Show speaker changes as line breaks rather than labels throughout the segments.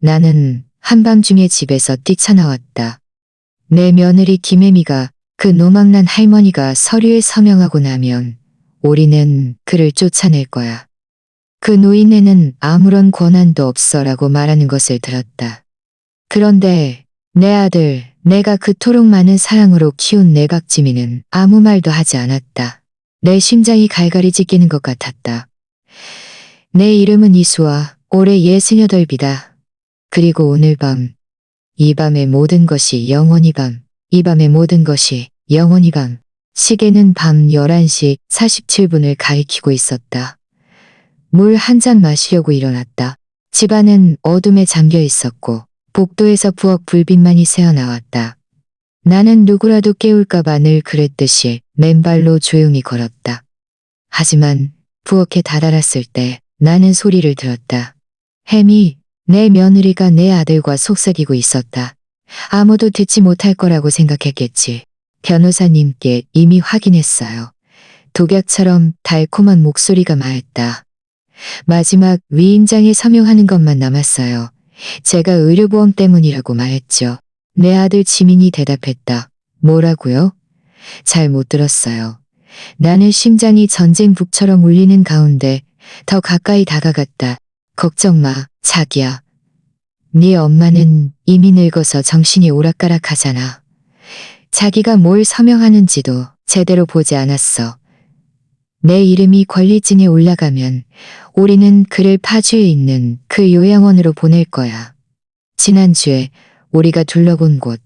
나는 한밤중에 집에서 뛰쳐나왔다. 내 며느리 김혜미가 그 노망난 할머니가 서류에 서명하고 나면 우리는 그를 쫓아낼 거야. 그 노인네는 아무런 권한도 없어라고 말하는 것을 들었다. 그런데 내 아들, 내가 그토록 많은 사랑으로 키운 내각지미는 아무 말도 하지 않았다. 내 심장이 갈갈이 찢기는 것 같았다. 내 이름은 이수아, 올해 68이다. 그리고 오늘 밤, 이 밤의 모든 것이 영원히 밤, 이 밤의 모든 것이 영원히 밤. 시계는 밤 11시 47분을 가리키고 있었다. 물 한 잔 마시려고 일어났다. 집안은 어둠에 잠겨 있었고 복도에서 부엌 불빛만이 새어나왔다. 나는 누구라도 깨울까봐 늘 그랬듯이 맨발로 조용히 걸었다. 하지만 부엌에 다다랐을 때 나는 소리를 들었다. 혜미, 내 며느리가 내 아들과 속삭이고 있었다. 아무도 듣지 못할 거라고 생각했겠지. 변호사님께 이미 확인했어요. 독약처럼 달콤한 목소리가 말했다. 마지막 위임장에 서명하는 것만 남았어요. 제가 의료보험 때문이라고 말했죠. 내 아들 지민이 대답했다. 뭐라고요? 잘 못 들었어요. 나는 심장이 전쟁북처럼 울리는 가운데 더 가까이 다가갔다. 걱정 마, 자기야. 네 엄마는 이미 늙어서 정신이 오락가락하잖아. 자기가 뭘 서명하는지도 제대로 보지 않았어. 내 이름이 권리증에 올라가면 우리는 그를 파주에 있는 그 요양원으로 보낼 거야. 지난주에 우리가 둘러본 곳,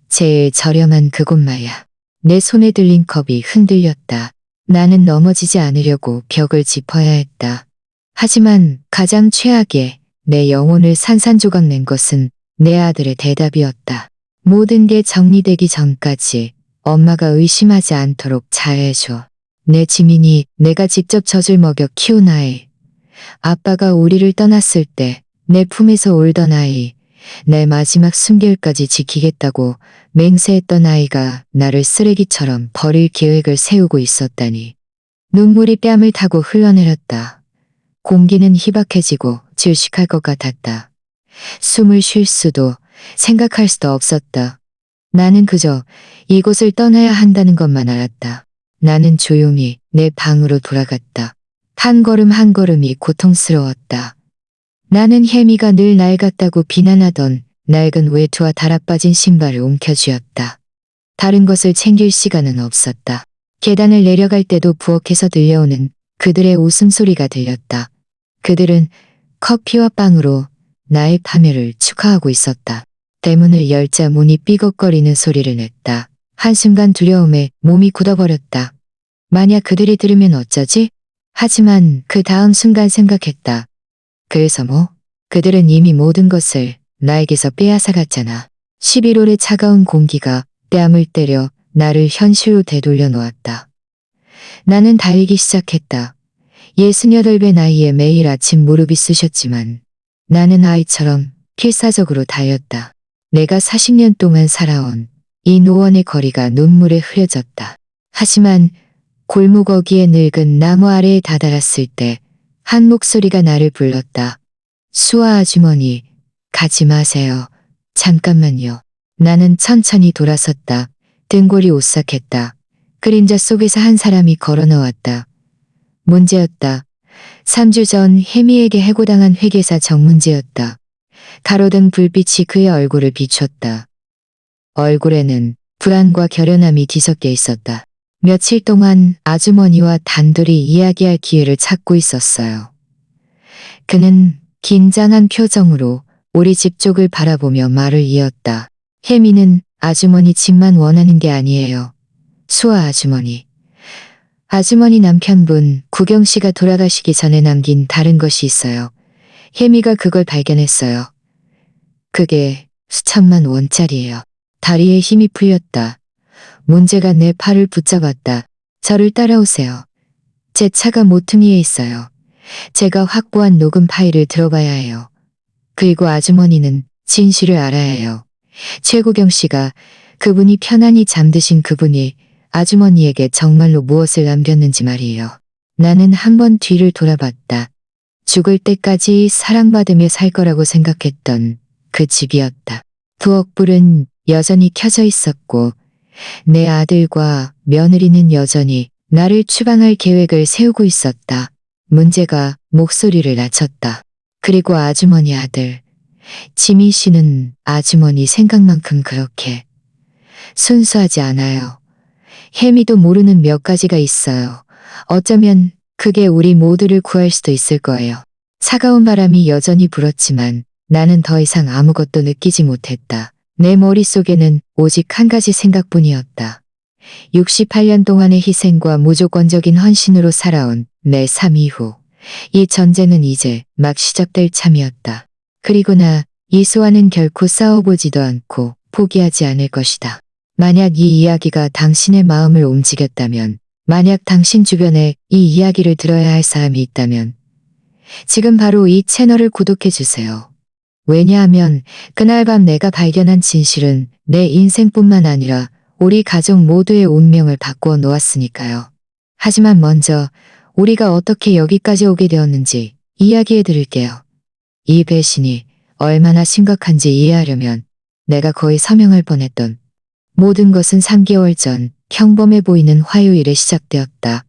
제일 저렴한 그곳 말야. 내 손에 들린 컵이 흔들렸다. 나는 넘어지지 않으려고 벽을 짚어야 했다. 하지만 가장 최악의 내 영혼을 산산조각 낸 것은 내 아들의 대답이었다. 모든 게 정리되기 전까지 엄마가 의심하지 않도록 잘해줘. 내 지민이 내가 직접 젖을 먹여 키운 아이. 아빠가 우리를 떠났을 때 내 품에서 울던 아이. 내 마지막 숨결까지 지키겠다고 맹세했던 아이가 나를 쓰레기처럼 버릴 계획을 세우고 있었다니. 눈물이 뺨을 타고 흘러내렸다. 공기는 희박해지고 질식할 것 같았다. 숨을 쉴 수도 생각할 수도 없었다. 나는 그저 이곳을 떠나야 한다는 것만 알았다. 나는 조용히 내 방으로 돌아갔다. 한 걸음 한 걸음이 고통스러웠다. 나는 혜미가 늘 낡았다고 비난하던 낡은 외투와 달아빠진 신발을 움켜쥐었다. 다른 것을 챙길 시간은 없었다. 계단을 내려갈 때도 부엌에서 들려오는 그들의 웃음소리가 들렸다. 그들은 커피와 빵으로 나의 파멸을 축하하고 있었다. 대문을 열자 문이 삐걱거리는 소리를 냈다. 한순간 두려움에 몸이 굳어버렸다. 만약 그들이 들으면 어쩌지? 하지만 그 다음 순간 생각했다. 그래서 뭐? 그들은 이미 모든 것을 나에게서 빼앗아갔잖아. 11월의 차가운 공기가 뺨을 때려 나를 현실로 되돌려 놓았다. 나는 달리기 시작했다. 68배 나이에 매일 아침 무릎이 쑤셨지만 나는 아이처럼 필사적으로 달렸다. 내가 40년 동안 살아온 이 노원의 거리가 눈물에 흐려졌다. 하지만 골목 어귀의 늙은 나무 아래에 다다랐을 때 한 목소리가 나를 불렀다. 수아 아주머니, 가지 마세요. 잠깐만요. 나는 천천히 돌아섰다. 등골이 오싹했다. 그림자 속에서 한 사람이 걸어 나왔다. 문제였다. 3주 전 혜미에게 해고당한 회계사 정문재였다. 가로등 불빛이 그의 얼굴을 비췄다. 얼굴에는 불안과 결연함이 뒤섞여 있었다. 며칠 동안 아주머니와 단둘이 이야기할 기회를 찾고 있었어요. 그는 긴장한 표정으로 우리 집 쪽을 바라보며 말을 이었다. 혜미는 아주머니 집만 원하는 게 아니에요. 수아 아주머니. 아주머니 남편분 구경 씨가 돌아가시기 전에 남긴 다른 것이 있어요. 혜미가 그걸 발견했어요. 그게 수천만 원짜리예요. 다리에 힘이 풀렸다. 문제가 내 팔을 붙잡았다. 저를 따라오세요. 제 차가 모퉁이에 있어요. 제가 확보한 녹음 파일을 들어봐야 해요. 그리고 아주머니는 진실을 알아야 해요. 최구경 씨가 그분이 편안히 잠드신 그분이 아주머니에게 정말로 무엇을 남겼는지 말이에요. 나는 한 번 뒤를 돌아봤다. 죽을 때까지 사랑받으며 살 거라고 생각했던 그 집이었다. 부엌불은 여전히 켜져 있었고 내 아들과 며느리는 여전히 나를 추방할 계획을 세우고 있었다. 문제가 목소리를 낮췄다. 그리고 아주머니 아들, 지미 씨는 아주머니 생각만큼 그렇게 순수하지 않아요. 혜미도 모르는 몇 가지가 있어요. 어쩌면 그게 우리 모두를 구할 수도 있을 거예요. 차가운 바람이 여전히 불었지만 나는 더 이상 아무것도 느끼지 못했다. 내 머릿속에는 오직 한 가지 생각뿐이었다. 68년 동안의 희생과 무조건적인 헌신으로 살아온 내 삶 이후 이 전쟁은 이제 막 시작될 참이었다. 그리고 나 이수와는 결코 싸워보지도 않고 포기하지 않을 것이다. 만약 이 이야기가 당신의 마음을 움직였다면, 만약 당신 주변에 이 이야기를 들어야 할 사람이 있다면 지금 바로 이 채널을 구독해주세요. 왜냐하면 그날 밤 내가 발견한 진실은 내 인생뿐만 아니라 우리 가족 모두의 운명을 바꾸어 놓았으니까요. 하지만 먼저 우리가 어떻게 여기까지 오게 되었는지 이야기해 드릴게요. 이 배신이 얼마나 심각한지 이해하려면 내가 거의 사명할 뻔했던 모든 것은 3개월 전 평범해 보이는 화요일에 시작되었다.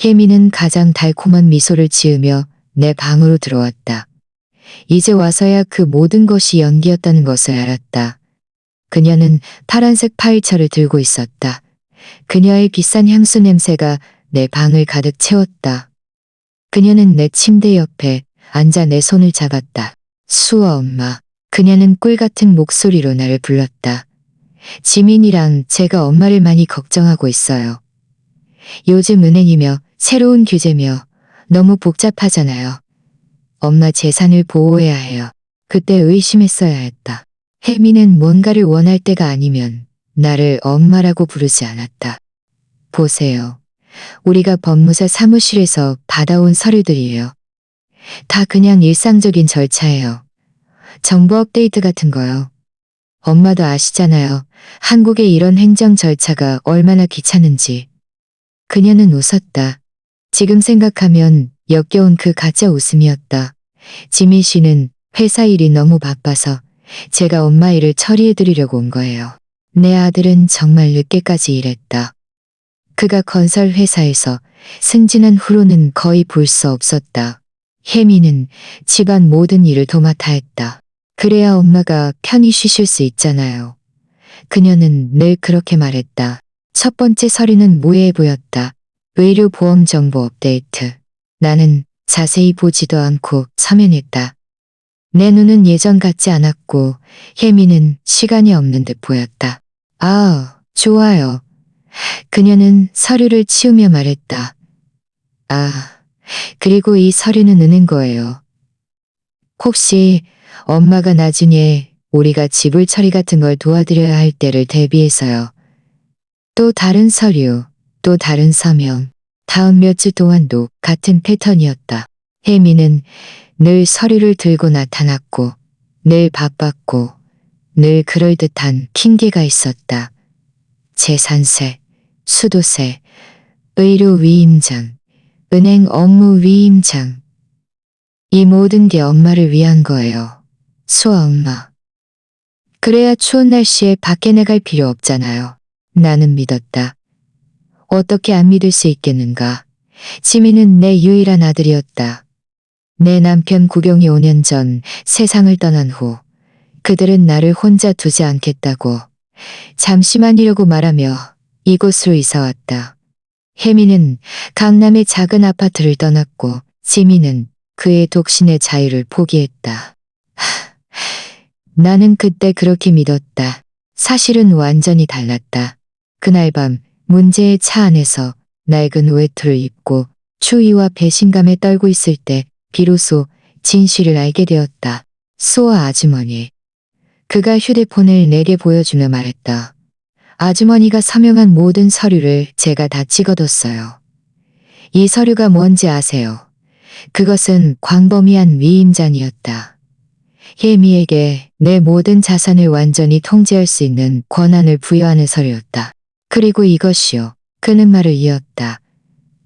혜미는 가장 달콤한 미소를 지으며 내 방으로 들어왔다. 이제 와서야 그 모든 것이 연기였다는 것을 알았다. 그녀는 파란색 파일처를 들고 있었다. 그녀의 비싼 향수 냄새가 내 방을 가득 채웠다. 그녀는 내 침대 옆에 앉아 내 손을 잡았다. 수아 엄마. 그녀는 꿀 같은 목소리로 나를 불렀다. 지민이랑 제가 엄마를 많이 걱정하고 있어요. 요즘 은행이며 새로운 규제며 너무 복잡하잖아요. 엄마 재산을 보호해야 해요. 그때 의심했어야 했다. 혜미는 뭔가를 원할 때가 아니면 나를 엄마라고 부르지 않았다. 보세요. 우리가 법무사 사무실에서 받아온 서류들이에요. 다 그냥 일상적인 절차예요. 정보 업데이트 같은 거요. 엄마도 아시잖아요. 한국의 이런 행정 절차가 얼마나 귀찮은지. 그녀는 웃었다. 지금 생각하면 역겨운 그 가짜 웃음이었다. 지민 씨는 회사 일이 너무 바빠서 제가 엄마 일을 처리해드리려고 온 거예요. 내 아들은 정말 늦게까지 일했다. 그가 건설 회사에서 승진한 후로는 거의 볼 수 없었다. 혜미는 집안 모든 일을 도맡아 했다. 그래야 엄마가 편히 쉬실 수 있잖아요. 그녀는 늘 그렇게 말했다. 첫 번째 서류는 무해해 보였다. 의료보험 정보 업데이트. 나는 자세히 보지도 않고 서면했다. 내 눈은 예전 같지 않았고 혜미는 시간이 없는 듯 보였다. 아, 좋아요. 그녀는 서류를 치우며 말했다. 아, 그리고 이 서류는 은행 거예요. 혹시 엄마가 나중에 우리가 지불 처리 같은 걸 도와드려야 할 때를 대비해서요. 또 다른 서류, 또 다른 서명. 다음 몇 주 동안도 같은 패턴이었다. 혜미는 늘 서류를 들고 나타났고 늘 바빴고 늘 그럴듯한 핑계가 있었다. 재산세, 수도세, 의료 위임장, 은행 업무 위임장. 이 모든 게 엄마를 위한 거예요. 수아 엄마. 그래야 추운 날씨에 밖에 나갈 필요 없잖아요. 나는 믿었다. 어떻게 안 믿을 수 있겠는가. 지민은 내 유일한 아들이었다. 내 남편 구경이 5년 전 세상을 떠난 후 그들은 나를 혼자 두지 않겠다고 잠시만이라고 말하며 이곳으로 이사왔다. 혜미는 강남의 작은 아파트를 떠났고 지민은 그의 독신의 자유를 포기했다. 나는 그때 그렇게 믿었다. 사실은 완전히 달랐다. 그날 밤 문제의 차 안에서 낡은 외투를 입고 추위와 배신감에 떨고 있을 때 비로소 진실을 알게 되었다. 수아 아주머니. 그가 휴대폰을 내게 보여주며 말했다. 아주머니가 서명한 모든 서류를 제가 다 찍어뒀어요. 이 서류가 뭔지 아세요? 그것은 광범위한 위임장이었다. 혜미에게 내 모든 자산을 완전히 통제할 수 있는 권한을 부여하는 서류였다. 그리고 이것이요. 그는 말을 이었다.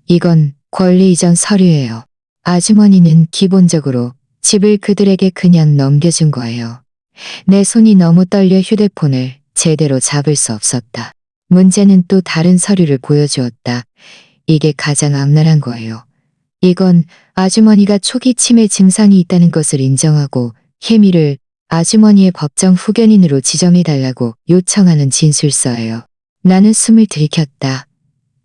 이건 권리 이전 서류예요. 아주머니는 기본적으로 집을 그들에게 그냥 넘겨준 거예요. 내 손이 너무 떨려 휴대폰을 제대로 잡을 수 없었다. 문제는 또 다른 서류를 보여주었다. 이게 가장 악랄한 거예요. 이건 아주머니가 초기 치매 증상이 있다는 것을 인정하고 혜미를 아주머니의 법정 후견인으로 지정해달라고 요청하는 진술서예요. 나는 숨을 들이켰다.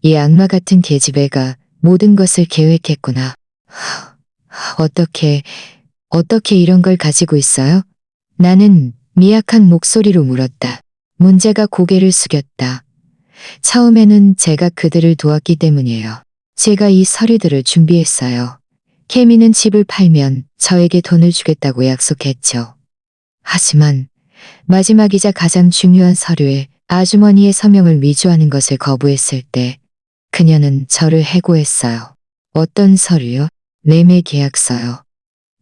이 악마 같은 계집애가 모든 것을 계획했구나. 어떻게 이런 걸 가지고 있어요? 나는 미약한 목소리로 물었다. 문제가 고개를 숙였다. 처음에는 제가 그들을 도왔기 때문이에요. 제가 이 서류들을 준비했어요. 케미는 집을 팔면 저에게 돈을 주겠다고 약속했죠. 하지만 마지막이자 가장 중요한 서류에 아주머니의 서명을 위조하는 것을 거부했을 때 그녀는 저를 해고했어요. 어떤 서류요? 매매 계약서요.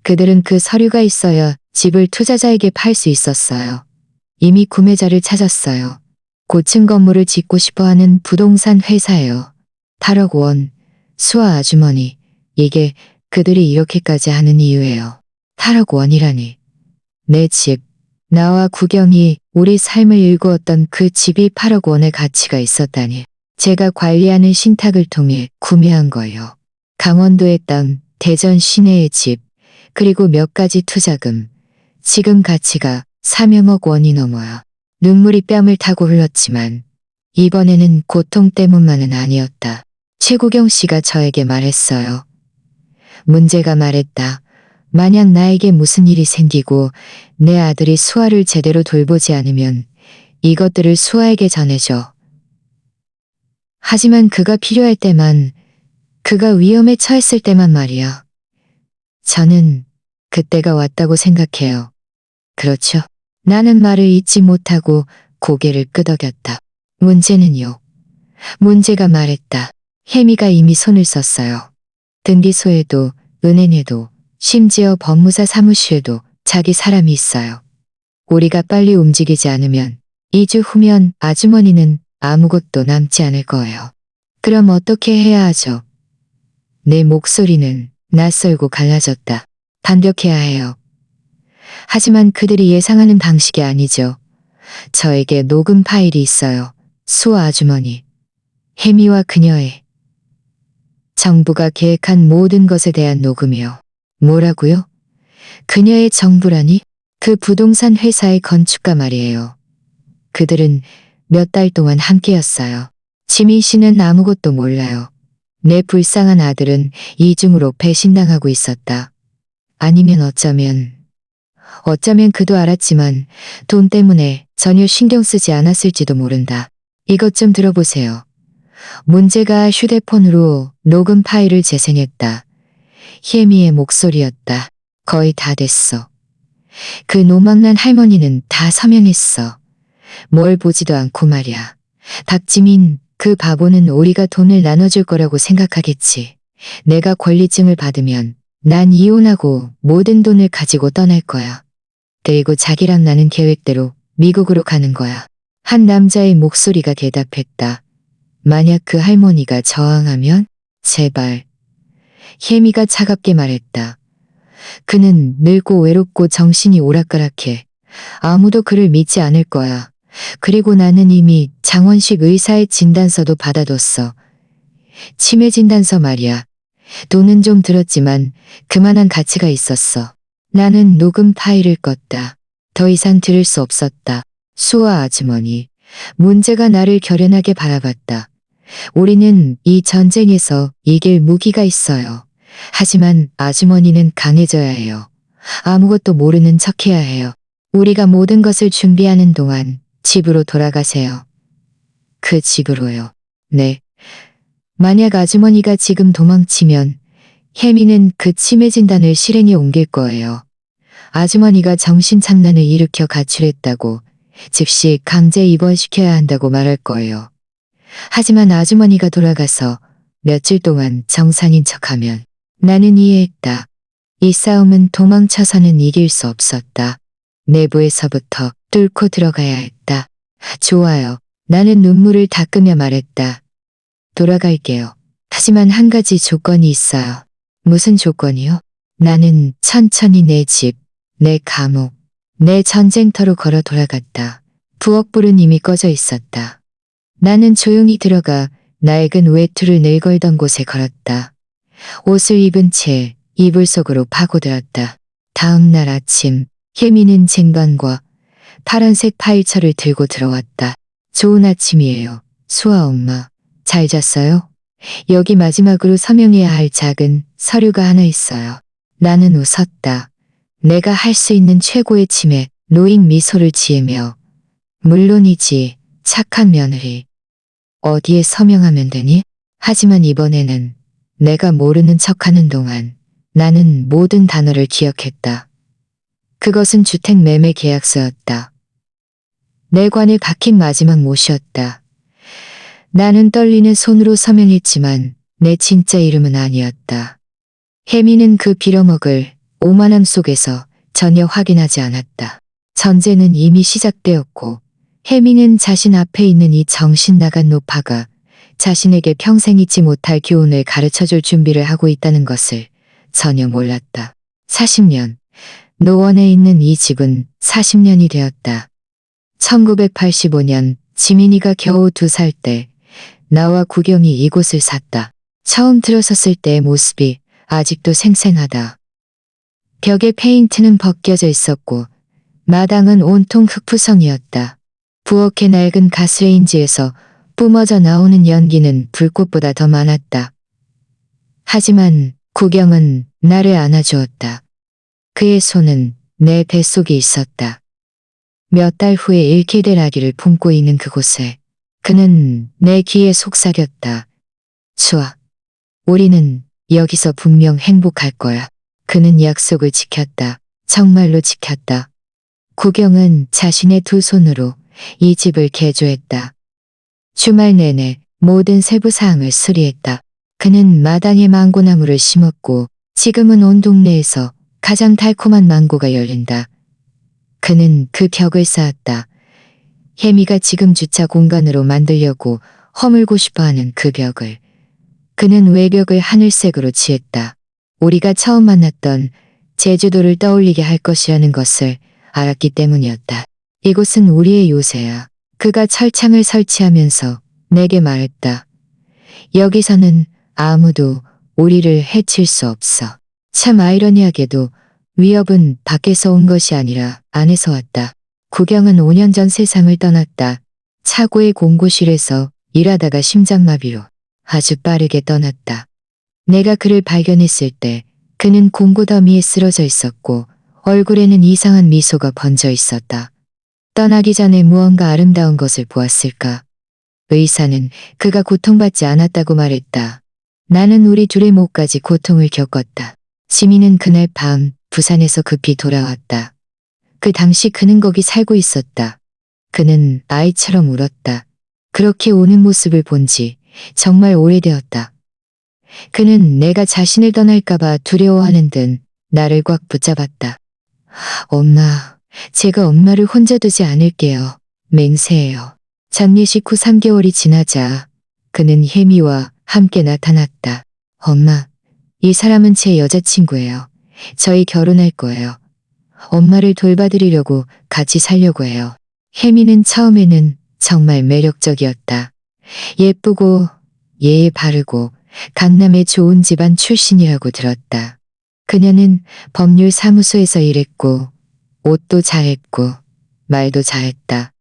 그들은 그 서류가 있어야 집을 투자자에게 팔 수 있었어요. 이미 구매자를 찾았어요. 고층 건물을 짓고 싶어하는 부동산 회사예요. 8억 원. 수아 아주머니. 이게 그들이 이렇게까지 하는 이유예요. 8억 원이라니. 내 집. 나와 구경이 우리 삶을 일구었던 그 집이 8억 원의 가치가 있었다니. 제가 관리하는 신탁을 통해 구매한 거예요. 강원도의 땅, 대전 시내의 집, 그리고 몇 가지 투자금. 지금 가치가 3억 원이 넘어요. 눈물이 뺨을 타고 흘렀지만 이번에는 고통 때문만은 아니었다. 최구경 씨가 저에게 말했어요. 문제가 말했다. 만약 나에게 무슨 일이 생기고 내 아들이 수아를 제대로 돌보지 않으면 이것들을 수아에게 전해줘. 하지만 그가 필요할 때만, 그가 위험에 처했을 때만 말이야. 저는 그때가 왔다고 생각해요. 그렇죠. 나는 말을 잇지 못하고 고개를 끄덕였다. 문제는요. 문제가 말했다. 혜미가 이미 손을 썼어요. 등기소에도 은행에도 심지어 법무사 사무실에도 자기 사람이 있어요. 우리가 빨리 움직이지 않으면 2주 후면 아주머니는 아무것도 남지 않을 거예요. 그럼 어떻게 해야 하죠? 내 목소리는 낯설고 갈라졌다. 반격해야 해요. 하지만 그들이 예상하는 방식이 아니죠. 저에게 녹음 파일이 있어요. 수아 아주머니. 혜미와 그녀의 정부가 계획한 모든 것에 대한 녹음이요. 뭐라고요? 그녀의 정부라니? 그 부동산 회사의 건축가 말이에요. 그들은 몇 달 동안 함께였어요. 지민 씨는 아무것도 몰라요. 내 불쌍한 아들은 이중으로 배신당하고 있었다. 아니면 어쩌면 그도 알았지만 돈 때문에 전혀 신경 쓰지 않았을지도 모른다. 이것 좀 들어보세요. 문제가 휴대폰으로 녹음 파일을 재생했다. 혜미의 목소리였다. 거의 다 됐어. 그 노망난 할머니는 다 서명했어. 뭘 보지도 않고 말이야. 박지민, 그 바보는 우리가 돈을 나눠줄 거라고 생각하겠지. 내가 권리증을 받으면 난 이혼하고 모든 돈을 가지고 떠날 거야. 그리고 자기랑 나는 계획대로 미국으로 가는 거야. 한 남자의 목소리가 대답했다. 만약 그 할머니가 저항하면? 제발. 혜미가 차갑게 말했다. 그는 늙고 외롭고 정신이 오락가락해. 아무도 그를 믿지 않을 거야. 그리고 나는 이미 장원식 의사의 진단서도 받아뒀어. 치매 진단서 말이야. 돈은 좀 들었지만 그만한 가치가 있었어. 나는 녹음 파일을 껐다. 더 이상 들을 수 없었다. 수아 아주머니. 문제가 나를 결연하게 바라봤다. 우리는 이 전쟁에서 이길 무기가 있어요. 하지만 아주머니는 강해져야 해요. 아무것도 모르는 척해야 해요. 우리가 모든 것을 준비하는 동안 집으로 돌아가세요. 그 집으로요. 네. 만약 아주머니가 지금 도망치면 혜미는 그 치매 진단을 실행에 옮길 거예요. 아주머니가 정신착란을 일으켜 가출했다고, 즉시 강제 입원시켜야 한다고 말할 거예요. 하지만 아주머니가 돌아가서 며칠 동안 정상인 척하면 나는 이해했다. 이 싸움은 도망쳐서는 이길 수 없었다. 내부에서부터 뚫고 들어가야 했다. 좋아요. 나는 눈물을 닦으며 말했다. 돌아갈게요. 하지만 한 가지 조건이 있어요. 무슨 조건이요? 나는 천천히 내 집, 내 감옥, 내 전쟁터로 걸어 돌아갔다. 부엌불은 이미 꺼져 있었다. 나는 조용히 들어가 낡은 외투를 내걸던 곳에 걸었다. 옷을 입은 채 이불 속으로 파고들었다. 다음 날 아침, 혜미는 쟁반과 파란색 파일처를 들고 들어왔다. 좋은 아침이에요. 수아 엄마. 잘 잤어요? 여기 마지막으로 서명해야 할 작은 서류가 하나 있어요. 나는 웃었다. 내가 할 수 있는 최고의 침에 노인 미소를 지으며 물론이지 착한 며느리. 어디에 서명하면 되니? 하지만 이번에는 내가 모르는 척하는 동안 나는 모든 단어를 기억했다. 그것은 주택 매매 계약서였다. 내 관에 박힌 마지막 못이었다. 나는 떨리는 손으로 서명했지만 내 진짜 이름은 아니었다. 혜미는 그 빌어먹을 오만함 속에서 전혀 확인하지 않았다. 전쟁은 이미 시작되었고 혜미는 자신 앞에 있는 이 정신 나간 노파가 자신에게 평생 잊지 못할 교훈을 가르쳐줄 준비를 하고 있다는 것을 전혀 몰랐다. 40년. 노원에 있는 이 집은 40년이 되었다. 1985년 지민이가 겨우 2살 때 나와 구경이 이곳을 샀다. 처음 들어섰을 때의 모습이 아직도 생생하다. 벽에 페인트는 벗겨져 있었고 마당은 온통 흙푸성이었다. 부엌의 낡은 가스레인지에서 뿜어져 나오는 연기는 불꽃보다 더 많았다. 하지만 구경은 나를 안아주었다. 그의 손은 내 뱃속에 있었다. 몇 달 후에 잃게 될 아기를 품고 있는 그곳에 그는 내 귀에 속삭였다. 수아, 우리는 여기서 분명 행복할 거야. 그는 약속을 지켰다. 정말로 지켰다. 구경은 자신의 2 손으로 이 집을 개조했다. 주말 내내 모든 세부 사항을 수리했다. 그는 마당에 망고나무를 심었고 지금은 온 동네에서 가장 달콤한 망고가 열린다. 그는 그 벽을 쌓았다. 혜미가 지금 주차 공간으로 만들려고 허물고 싶어하는 그 벽을. 그는 외벽을 하늘색으로 칠했다. 우리가 처음 만났던 제주도를 떠올리게 할 것이라는 것을 알았기 때문이었다. 이곳은 우리의 요새야. 그가 철창을 설치하면서 내게 말했다. 여기서는 아무도 우리를 해칠 수 없어. 참 아이러니하게도 위협은 밖에서 온 것이 아니라 안에서 왔다. 구경은 5년 전 세상을 떠났다. 차고의 공고실에서 일하다가 심장마비로 아주 빠르게 떠났다. 내가 그를 발견했을 때 그는 공고 더미에 쓰러져 있었고 얼굴에는 이상한 미소가 번져 있었다. 떠나기 전에 무언가 아름다운 것을 보았을까? 의사는 그가 고통받지 않았다고 말했다. 나는 우리 둘의 목까지 고통을 겪었다. 지민은 그날 밤 부산에서 급히 돌아왔다. 그 당시 그는 거기 살고 있었다. 그는 아이처럼 울었다. 그렇게 우는 모습을 본 지 정말 오래되었다. 그는 내가 자신을 떠날까봐 두려워하는 듯 나를 꽉 붙잡았다. 엄마, 제가 엄마를 혼자 두지 않을게요. 맹세해요. 장례식 후 3개월이 지나자 그는 혜미와 함께 나타났다. 엄마, 이 사람은 제 여자친구예요. 저희 결혼할 거예요. 엄마를 돌봐드리려고 같이 살려고 해요. 혜미는 처음에는 정말 매력적이었다. 예쁘고 예의 바르고 강남의 좋은 집안 출신이라고 들었다. 그녀는 법률 사무소에서 일했고 옷도 잘했고 말도 잘했다.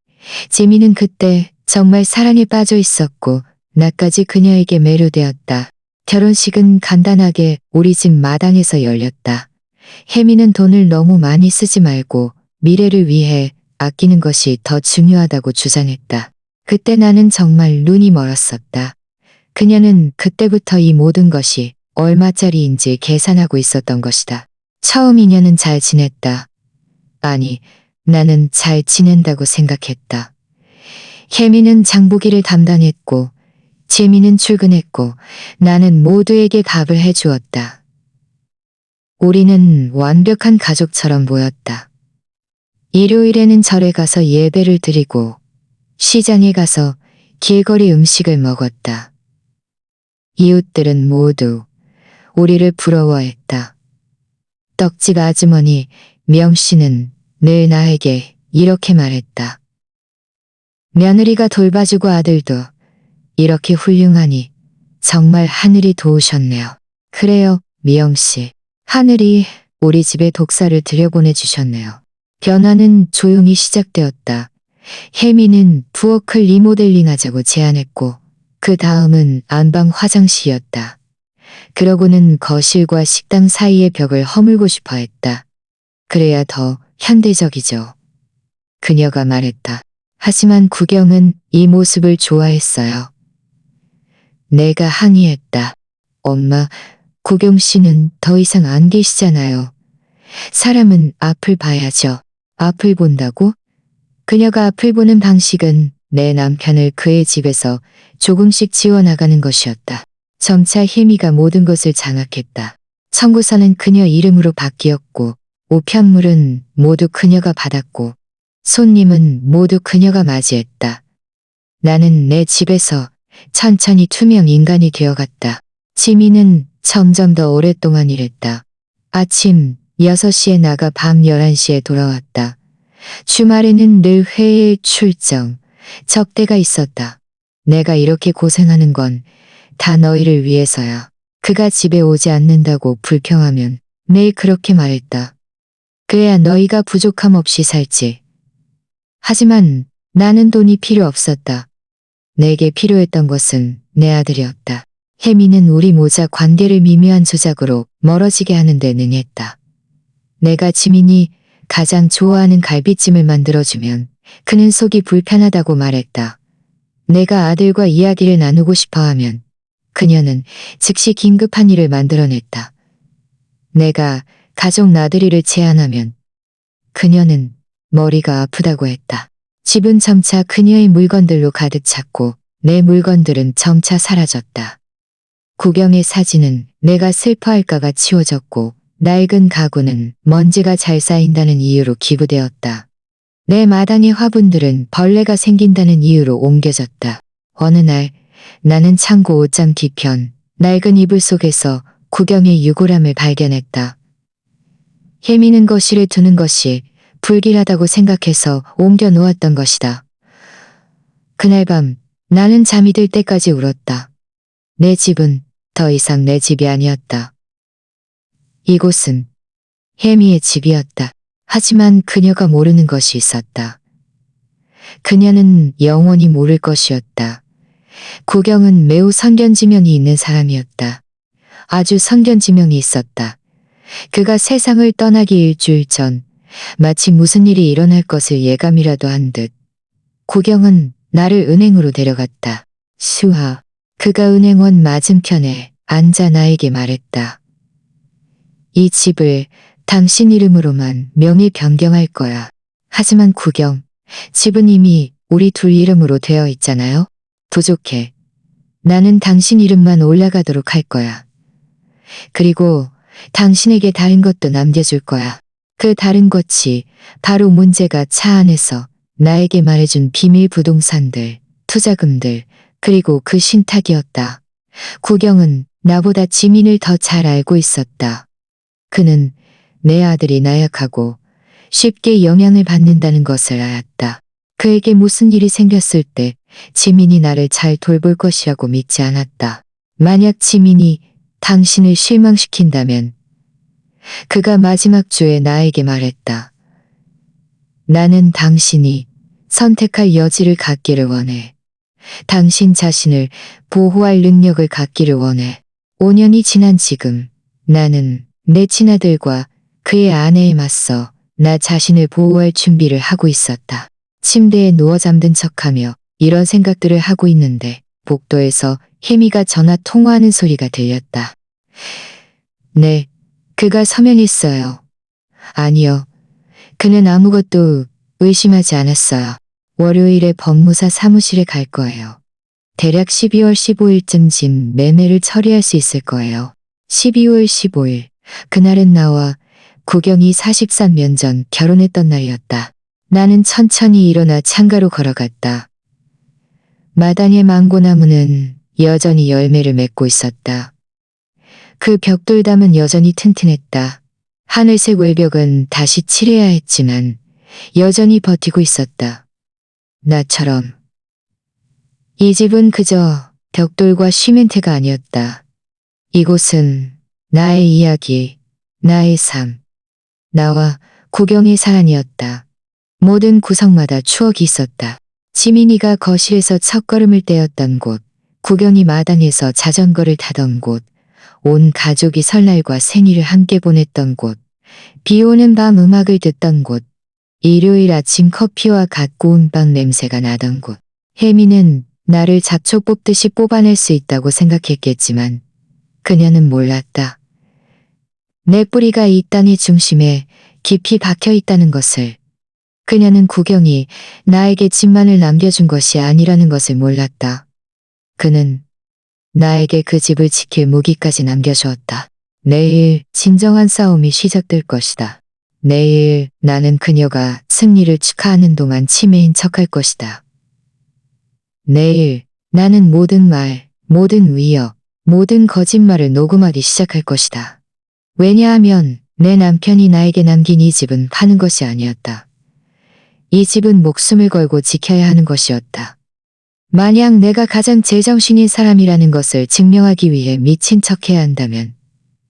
지민은 그때 정말 사랑에 빠져 있었고 나까지 그녀에게 매료되었다. 결혼식은 간단하게 우리 집 마당에서 열렸다. 혜미는 돈을 너무 많이 쓰지 말고 미래를 위해 아끼는 것이 더 중요하다고 주장했다. 그때 나는 정말 눈이 멀었었다. 그녀는 그때부터 이 모든 것이 얼마짜리인지 계산하고 있었던 것이다. 처음 인연은 잘 지냈다. 아니, 나는 잘 지낸다고 생각했다. 혜미는 장보기를 담당했고 지민은 출근했고 나는 모두에게 밥을 해주었다. 우리는 완벽한 가족처럼 보였다. 일요일에는 절에 가서 예배를 드리고 시장에 가서 길거리 음식을 먹었다. 이웃들은 모두 우리를 부러워했다. 떡집 아주머니 명씨는 늘 나에게 이렇게 말했다. 며느리가 돌봐주고 아들도 이렇게 훌륭하니 정말 하늘이 도우셨네요. 그래요, 미영씨. 하늘이 우리 집에 독사를 들여보내주셨네요. 변화는 조용히 시작되었다. 혜미는 부엌을 리모델링하자고 제안했고 그 다음은 안방 화장실이었다. 그러고는 거실과 식당 사이의 벽을 허물고 싶어 했다. 그래야 더 현대적이죠. 그녀가 말했다. 하지만 구경은 이 모습을 좋아했어요. 내가 항의했다. 엄마, 구경 씨는 더 이상 안 계시잖아요. 사람은 앞을 봐야죠. 앞을 본다고? 그녀가 앞을 보는 방식은 내 남편을 그의 집에서 조금씩 지워나가는 것이었다. 점차 혜미가 모든 것을 장악했다. 청구서는 그녀 이름으로 바뀌었고 우편물은 모두 그녀가 받았고 손님은 모두 그녀가 맞이했다. 나는 내 집에서 천천히 투명 인간이 되어갔다. 지민은 점점 더 오랫동안 일했다. 아침 6시에 나가 밤 11시에 돌아왔다. 주말에는 늘 회의에 출정, 적대가 있었다. 내가 이렇게 고생하는 건 다 너희를 위해서야. 그가 집에 오지 않는다고 불평하면 매일 그렇게 말했다. 그래야 너희가 부족함 없이 살지. 하지만 나는 돈이 필요 없었다. 내게 필요했던 것은 내 아들이었다. 혜미는 우리 모자 관계를 미묘한 조작으로 멀어지게 하는 데 능했다. 내가 지민이 가장 좋아하는 갈비찜을 만들어주면 그는 속이 불편하다고 말했다. 내가 아들과 이야기를 나누고 싶어하면 그녀는 즉시 긴급한 일을 만들어냈다. 내가 가족 나들이를 제안하면 그녀는 머리가 아프다고 했다. 집은 점차 그녀의 물건들로 가득 찼고 내 물건들은 점차 사라졌다. 구경의 사진은 내가 슬퍼할까가 치워졌고 낡은 가구는 먼지가 잘 쌓인다는 이유로 기부되었다. 내 마당의 화분들은 벌레가 생긴다는 이유로 옮겨졌다. 어느 날 나는 창고 옷장 뒤편 낡은 이불 속에서 구경의 유골함을 발견했다. 혜미는 거실에 두는 것이 불길하다고 생각해서 옮겨 놓았던 것이다. 그날 밤 나는 잠이 들 때까지 울었다. 내 집은 더 이상 내 집이 아니었다. 이곳은 혜미의 집이었다. 하지만 그녀가 모르는 것이 있었다. 그녀는 영원히 모를 것이었다. 구경은 매우 선견지명이 있는 사람이었다. 아주 선견지명이 있었다. 그가 세상을 떠나기 일주일 전 마치 무슨 일이 일어날 것을 예감이라도 한 듯 구경은 나를 은행으로 데려갔다. 수아, 그가 은행원 맞은편에 앉아 나에게 말했다. 이 집을 당신 이름으로만 명의 변경할 거야. 하지만 구경, 집은 이미 우리 둘 이름으로 되어 있잖아요. 부족해. 나는 당신 이름만 올라가도록 할 거야. 그리고 당신에게 다른 것도 남겨줄 거야. 그 다른 것이 바로 문제가 차 안에서 나에게 말해준 비밀 부동산들, 투자금들, 그리고 그 신탁이었다. 구경은 나보다 지민을 더 잘 알고 있었다. 그는 내 아들이 나약하고 쉽게 영향을 받는다는 것을 알았다. 그에게 무슨 일이 생겼을 때 지민이 나를 잘 돌볼 것이라고 믿지 않았다. 만약 지민이 당신을 실망시킨다면 그가 마지막 주에 나에게 말했다. 나는 당신이 선택할 여지를 갖기를 원해. 당신 자신을 보호할 능력을 갖기를 원해. 5년이 지난 지금 나는 내 친아들과 그의 아내에 맞서 나 자신을 보호할 준비를 하고 있었다. 침대에 누워 잠든 척하며 이런 생각들을 하고 있는데 복도에서 혜미가 전화 통화하는 소리가 들렸다. 네, 그가 서명했어요. 아니요. 그는 아무것도 의심하지 않았어요. 월요일에 법무사 사무실에 갈 거예요. 대략 12월 15일쯤 집 매매를 처리할 수 있을 거예요. 12월 15일, 그날은 나와 구경이 43년 전 결혼했던 날이었다. 나는 천천히 일어나 창가로 걸어갔다. 마당의 망고나무는 여전히 열매를 맺고 있었다. 그 벽돌담은 여전히 튼튼했다. 하늘색 외벽은 다시 칠해야 했지만 여전히 버티고 있었다. 나처럼. 이 집은 그저 벽돌과 시멘트가 아니었다. 이곳은 나의 이야기, 나의 삶, 나와 구경의 사안이었다. 모든 구석마다 추억이 있었다. 지민이가 거실에서 첫걸음을 떼었던 곳, 구경이 마당에서 자전거를 타던 곳, 온 가족이 설날과 생일을 함께 보냈던 곳, 비 오는 밤 음악을 듣던 곳, 일요일 아침 커피와 갓 구운 빵 냄새가 나던 곳. 혜미는 나를 잡초 뽑듯이 뽑아낼 수 있다고 생각했겠지만 그녀는 몰랐다. 내 뿌리가 이 땅의 중심에 깊이 박혀 있다는 것을. 그녀는 구경이 나에게 집만을 남겨준 것이 아니라는 것을 몰랐다. 그는 나에게 그 집을 지킬 무기까지 남겨주었다. 내일 진정한 싸움이 시작될 것이다. 내일 나는 그녀가 승리를 축하하는 동안 치매인 척할 것이다. 내일 나는 모든 말, 모든 위협, 모든 거짓말을 녹음하기 시작할 것이다. 왜냐하면 내 남편이 나에게 남긴 이 집은 파는 것이 아니었다. 이 집은 목숨을 걸고 지켜야 하는 것이었다. 만약 내가 가장 제정신인 사람이라는 것을 증명하기 위해 미친 척해야 한다면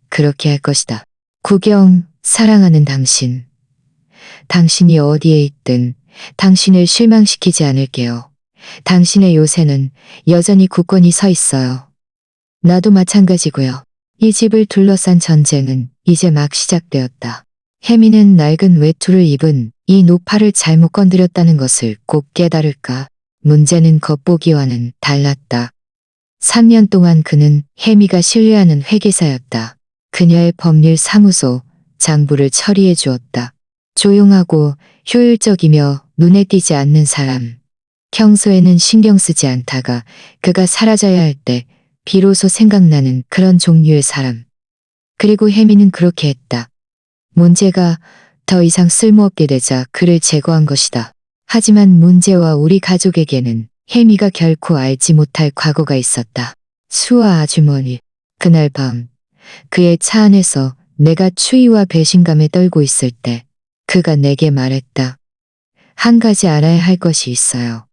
그렇게 할 것이다. 구경, 사랑하는 당신. 당신이 어디에 있든 당신을 실망시키지 않을게요. 당신의 요새는 여전히 굳건히 서 있어요. 나도 마찬가지고요. 이 집을 둘러싼 전쟁은 이제 막 시작되었다. 혜미는 낡은 외투를 입은 이 노파를 잘못 건드렸다는 것을 꼭 깨달을까? 문제는 겉보기와는 달랐다. 3년 동안 그는 혜미가 신뢰하는 회계사였다. 그녀의 법률 사무소, 장부를 처리해 주었다. 조용하고 효율적이며 눈에 띄지 않는 사람. 평소에는 신경 쓰지 않다가 그가 사라져야 할 때 비로소 생각나는 그런 종류의 사람. 그리고 혜미는 그렇게 했다. 문제가 더 이상 쓸모없게 되자 그를 제거한 것이다. 하지만 문제와 우리 가족에게는 혜미가 결코 알지 못할 과거가 있었다. 수아 아주머니. 그날 밤 그의 차 안에서 내가 추위와 배신감에 떨고 있을 때 그가 내게 말했다. 한 가지 알아야 할 것이 있어요.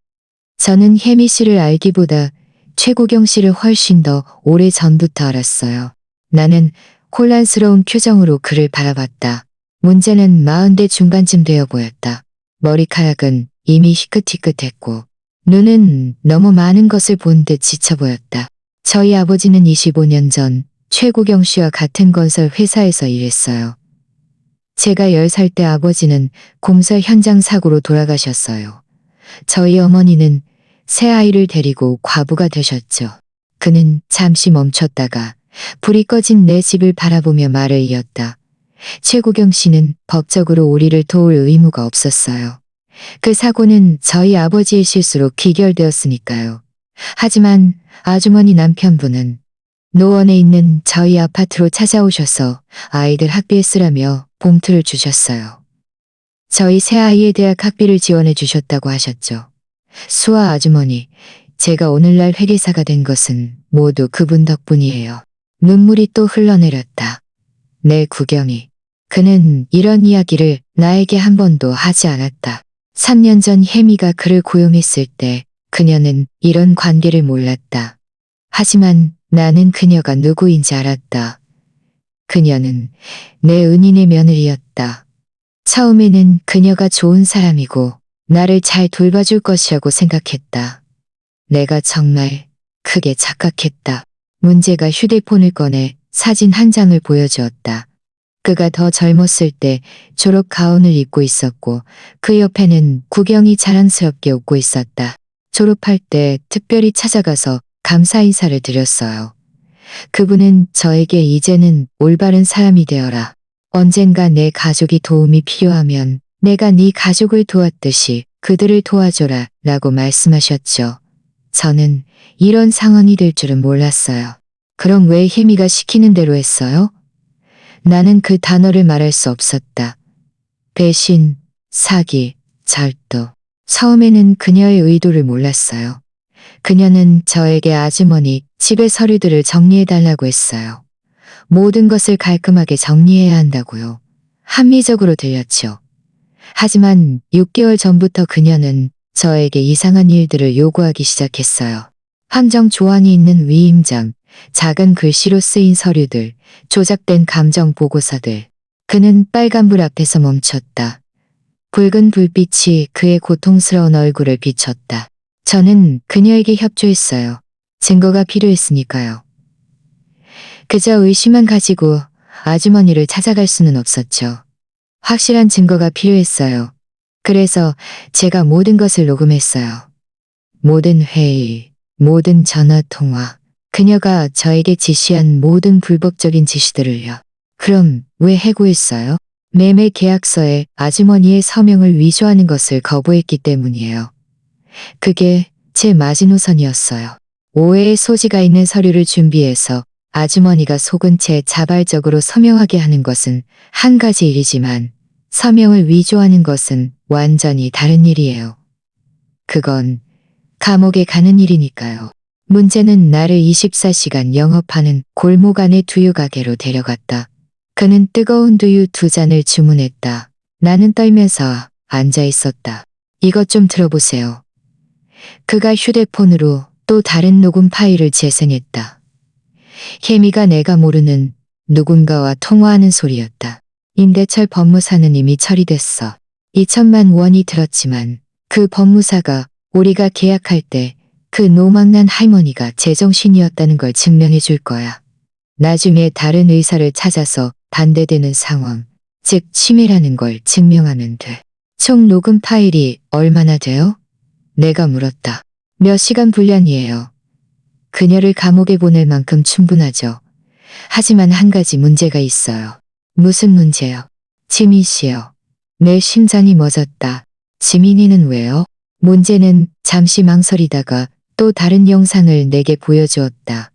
저는 혜미 씨를 알기보다 최고경 씨를 훨씬 더 오래 전부터 알았어요. 나는 혼란스러운 표정으로 그를 바라봤다. 문제는 40대 중반쯤 되어 보였다. 머리카락은 이미 희끗희끗했고 눈은 너무 많은 것을 본 듯 지쳐 보였다. 저희 아버지는 25년 전 최고경 씨와 같은 건설 회사에서 일했어요. 제가 10살 때 아버지는 공사 현장 사고로 돌아가셨어요. 저희 어머니는 새 아이를 데리고 과부가 되셨죠. 그는 잠시 멈췄다가 불이 꺼진 내 집을 바라보며 말을 이었다. 최고경 씨는 법적으로 우리를 도울 의무가 없었어요. 그 사고는 저희 아버지의 실수로 귀결되었으니까요. 하지만 아주머니 남편분은 노원에 있는 저희 아파트로 찾아오셔서 아이들 학비에 쓰라며 봉투를 주셨어요. 저희 새아이의 대학 학비를 지원해 주셨다고 하셨죠. 수아 아주머니, 제가 오늘날 회계사가 된 것은 모두 그분 덕분이에요. 눈물이 또 흘러내렸다. 내 구경이. 그는 이런 이야기를 나에게 한 번도 하지 않았다. 3년 전 혜미가 그를 고용했을 때 그녀는 이런 관계를 몰랐다. 하지만 나는 그녀가 누구인지 알았다. 그녀는 내 은인의 며느리였다. 처음에는 그녀가 좋은 사람이고 나를 잘 돌봐줄 것이라고 생각했다. 내가 정말 크게 착각했다. 문제가 휴대폰을 꺼내 사진 한 장을 보여주었다. 그가 더 젊었을 때 졸업 가운을 입고 있었고 그 옆에는 구경이 자랑스럽게 웃고 있었다. 졸업할 때 특별히 찾아가서 감사 인사를 드렸어요. 그분은 저에게 이제는 올바른 사람이 되어라. 언젠가 내 가족이 도움이 필요하면 내가 네 가족을 도왔듯이 그들을 도와줘라 라고 말씀하셨죠. 저는 이런 상황이 될 줄은 몰랐어요. 그럼 왜 혜미가 시키는 대로 했어요? 나는 그 단어를 말할 수 없었다. 배신, 사기, 절도. 처음에는 그녀의 의도를 몰랐어요. 그녀는 저에게 아주머니 집의 서류들을 정리해달라고 했어요. 모든 것을 깔끔하게 정리해야 한다고요. 합리적으로 들렸죠. 하지만 6개월 전부터 그녀는 저에게 이상한 일들을 요구하기 시작했어요. 함정 조항이 있는 위임장, 작은 글씨로 쓰인 서류들, 조작된 감정 보고서들. 그는 빨간불 앞에서 멈췄다. 붉은 불빛이 그의 고통스러운 얼굴을 비췄다. 저는 그녀에게 협조했어요. 증거가 필요했으니까요. 그저 의심만 가지고 아주머니를 찾아갈 수는 없었죠. 확실한 증거가 필요했어요. 그래서 제가 모든 것을 녹음했어요. 모든 회의, 모든 전화통화, 그녀가 저에게 지시한 모든 불법적인 지시들을요. 그럼 왜 해고했어요? 매매 계약서에 아주머니의 서명을 위조하는 것을 거부했기 때문이에요. 그게 제 마지노선이었어요. 오해의 소지가 있는 서류를 준비해서 아주머니가 속은 채 자발적으로 서명하게 하는 것은 한 가지 일이지만 서명을 위조하는 것은 완전히 다른 일이에요. 그건 감옥에 가는 일이니까요. 문제는 나를 24시간 영업하는 골목 안의 두유 가게로 데려갔다. 그는 뜨거운 두유 2잔을 주문했다. 나는 떨면서 앉아 있었다. 이것 좀 들어보세요. 그가 휴대폰으로 또 다른 녹음 파일을 재생했다. 혜미가 내가 모르는 누군가와 통화하는 소리였다. 임대철 법무사는 이미 처리됐어. 2천만 원이 들었지만 그 법무사가 우리가 계약할 때 그 노망난 할머니가 제정신이었다는 걸 증명해 줄 거야. 나중에 다른 의사를 찾아서 반대되는 상황, 즉 치매라는 걸 증명하면 돼. 총 녹음 파일이 얼마나 돼요? 내가 물었다. 몇 시간 분량이에요. 그녀를 감옥에 보낼 만큼 충분하죠. 하지만 한 가지 문제가 있어요. 무슨 문제요? 지민 씨요. 내 심장이 멎었다. 지민이는 왜요? 문제는 잠시 망설이다가 또 다른 영상을 내게 보여주었다.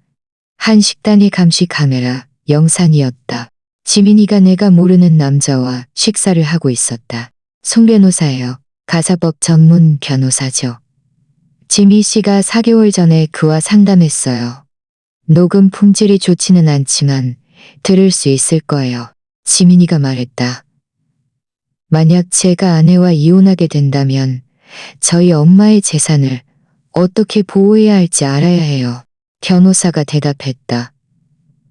한 식당의 감시 카메라 영상이었다. 지민이가 내가 모르는 남자와 식사를 하고 있었다. 송 변호사예요. 가사법 전문 변호사죠. 지민 씨가 4개월 전에 그와 상담했어요. 녹음 품질이 좋지는 않지만 들을 수 있을 거예요. 지민이가 말했다. 만약 제가 아내와 이혼하게 된다면 저희 엄마의 재산을 어떻게 보호해야 할지 알아야 해요. 변호사가 대답했다.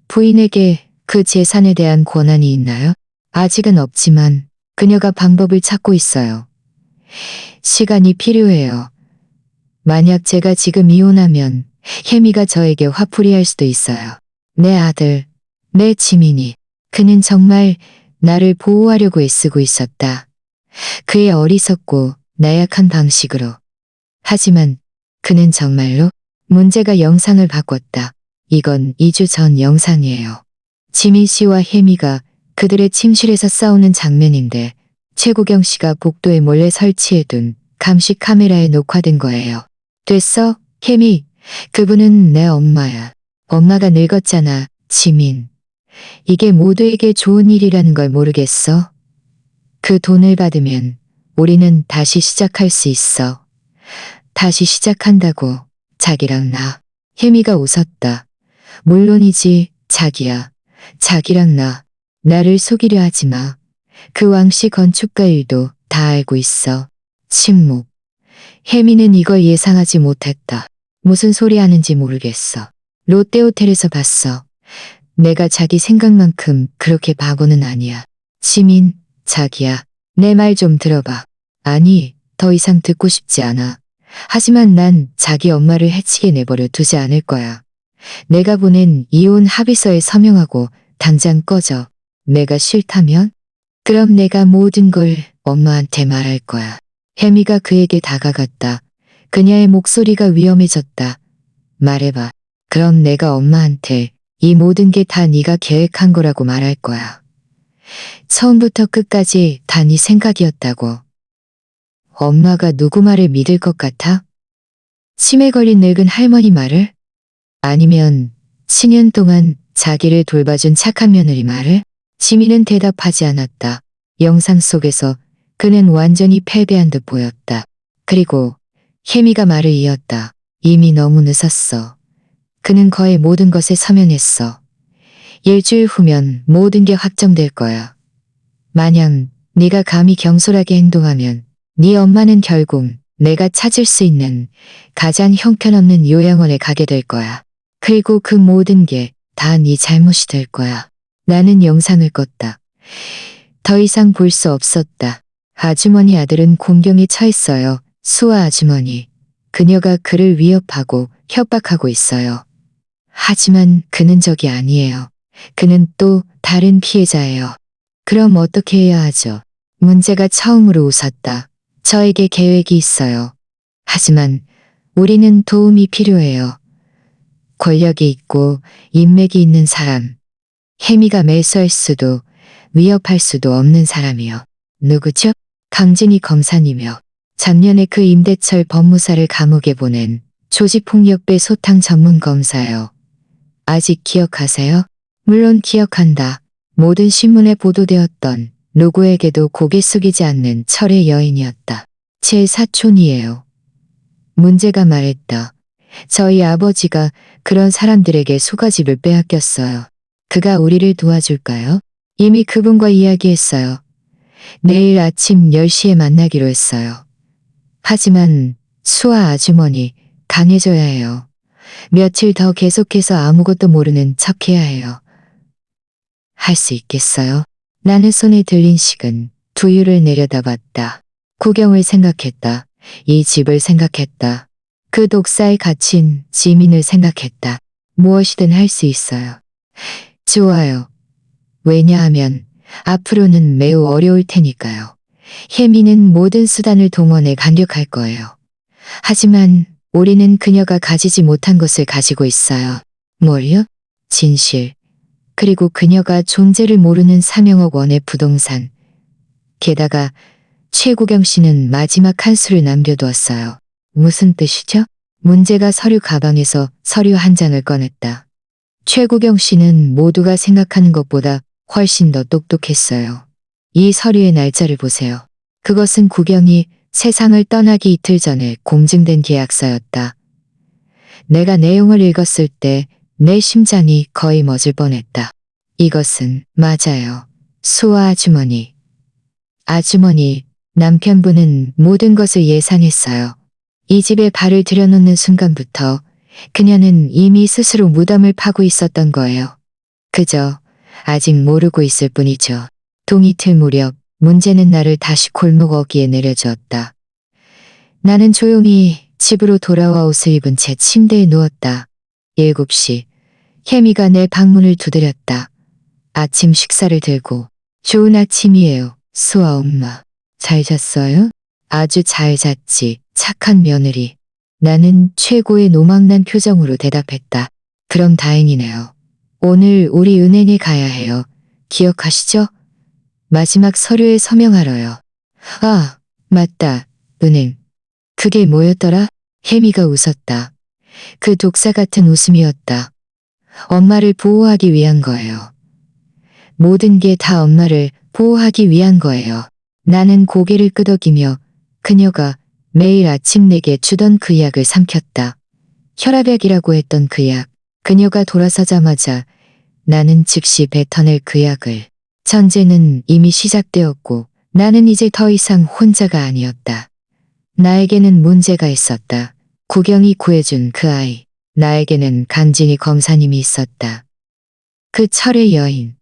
부인에게 그 재산에 대한 권한이 있나요? 아직은 없지만 그녀가 방법을 찾고 있어요. 시간이 필요해요. 만약 제가 지금 이혼하면 혜미가 저에게 화풀이할 수도 있어요. 내 아들, 내 지민이. 그는 정말 나를 보호하려고 애쓰고 있었다. 그의 어리석고 나약한 방식으로. 하지만 그는 정말로 문제가 영상을 바꿨다. 이건 2주 전 영상이에요. 지민 씨와 혜미가 그들의 침실에서 싸우는 장면인데 최고경 씨가 복도에 몰래 설치해둔 감시 카메라에 녹화된 거예요. 됐어? 혜미, 그분은 내 엄마야. 엄마가 늙었잖아, 지민. 이게 모두에게 좋은 일이라는 걸 모르겠어? 그 돈을 받으면 우리는 다시 시작할 수 있어. 다시 시작한다고, 자기랑 나. 혜미가 웃었다. 물론이지, 자기야. 자기랑 나. 나를 속이려 하지 마. 그 왕씨 건축가 일도 다 알고 있어. 침묵. 혜미는 이걸 예상하지 못했다. 무슨 소리 하는지 모르겠어. 롯데호텔에서 봤어. 내가 자기 생각만큼 그렇게 바보는 아니야. 지민, 자기야. 내 말 좀 들어봐. 아니, 더 이상 듣고 싶지 않아. 하지만 난 자기 엄마를 해치게 내버려 두지 않을 거야. 내가 보낸 이혼 합의서에 서명하고 당장 꺼져. 내가 싫다면? 그럼 내가 모든 걸 엄마한테 말할 거야. 혜미가 그에게 다가갔다. 그녀의 목소리가 위험해졌다. 말해봐. 그럼 내가 엄마한테 이 모든 게 다 네가 계획한 거라고 말할 거야. 처음부터 끝까지 다 네 생각이었다고. 엄마가 누구 말을 믿을 것 같아? 치매 걸린 늙은 할머니 말을? 아니면 10년 동안 자기를 돌봐준 착한 며느리 말을? 지민은 대답하지 않았다. 영상 속에서 그는 완전히 패배한 듯 보였다. 그리고 혜미가 말을 이었다. 이미 너무 늦었어. 그는 거의 모든 것에 서명했어. 일주일 후면 모든 게 확정될 거야. 만약 네가 감히 경솔하게 행동하면 네 엄마는 결국 내가 찾을 수 있는 가장 형편없는 요양원에 가게 될 거야. 그리고 그 모든 게 다 네 잘못이 될 거야. 나는 영상을 껐다. 더 이상 볼 수 없었다. 아주머니 아들은 공경에 처했어요. 수아 아주머니. 그녀가 그를 위협하고 협박하고 있어요. 하지만 그는 적이 아니에요. 그는 또 다른 피해자예요. 그럼 어떻게 해야 하죠? 문제가 처음으로 웃었다. 저에게 계획이 있어요. 하지만 우리는 도움이 필요해요. 권력이 있고 인맥이 있는 사람. 혜미가 매수할 수도 위협할 수도 없는 사람이요. 누구죠? 강진희 검사님이요. 작년에 그 임대철 법무사를 감옥에 보낸 조직폭력배 소탕 전문 검사요. 아직 기억하세요? 물론 기억한다. 모든 신문에 보도되었던 누구에게도 고개 숙이지 않는 철의 여인이었다. 제 사촌이에요. 문제가 말했다. 저희 아버지가 그런 사람들에게 소가집을 빼앗겼어요. 그가 우리를 도와줄까요? 이미 그분과 이야기했어요. 내일 아침 10시에 만나기로 했어요. 하지만 수아 아주머니 강해져야 해요. 며칠 더 계속해서 아무것도 모르는 척해야 해요. 할 수 있겠어요? 나는 손에 들린 식은 두유를 내려다봤다. 구경을 생각했다. 이 집을 생각했다. 그 독사에 갇힌 지민을 생각했다. 무엇이든 할 수 있어요. 좋아요. 왜냐하면 앞으로는 매우 어려울 테니까요. 혜미는 모든 수단을 동원해 간격할 거예요. 하지만 우리는 그녀가 가지지 못한 것을 가지고 있어요. 뭘요? 진실. 그리고 그녀가 존재를 모르는 3억억 원의 부동산. 게다가 최구경 씨는 마지막 한 수를 남겨두었어요. 무슨 뜻이죠? 문제가 서류 가방에서 서류 한 장을 꺼냈다. 최구경 씨는 모두가 생각하는 것보다 훨씬 더 똑똑했어요. 이 서류의 날짜를 보세요. 그것은 구경이 세상을 떠나기 이틀 전에 공증된 계약서였다. 내가 내용을 읽었을 때 내 심장이 거의 멎을 뻔했다. 이것은 맞아요. 수아 아주머니. 아주머니, 남편분은 모든 것을 예상했어요. 이 집에 발을 들여놓는 순간부터 그녀는 이미 스스로 무덤을 파고 있었던 거예요. 그저 아직 모르고 있을 뿐이죠. 동이틀 무렵 문제는 나를 다시 골목 어귀에 내려주었다. 나는 조용히 집으로 돌아와 옷을 입은 채 침대에 누웠다. 7시. 혜미가 내 방문을 두드렸다. 아침 식사를 들고 좋은 아침이에요. 수아 엄마. 잘 잤어요? 아주 잘 잤지. 착한 며느리. 나는 최고의 노망난 표정으로 대답했다. 그럼 다행이네요. 오늘 우리 은행에 가야 해요. 기억하시죠? 마지막 서류에 서명하러요. 아, 맞다. 은행. 그게 뭐였더라? 혜미가 웃었다. 그 독사 같은 웃음이었다. 엄마를 보호하기 위한 거예요. 모든 게 다 엄마를 보호하기 위한 거예요. 나는 고개를 끄덕이며 그녀가 매일 아침 내게 주던 그 약을 삼켰다. 혈압약이라고 했던 그 약. 그녀가 돌아서자마자 나는 즉시 뱉어낼 그 약을. 전쟁은 이미 시작되었고 나는 이제 더 이상 혼자가 아니었다. 나에게는 문제가 있었다. 구경이 구해준 그 아이. 나에게는 강진희 검사님이 있었다. 그 철의 여인.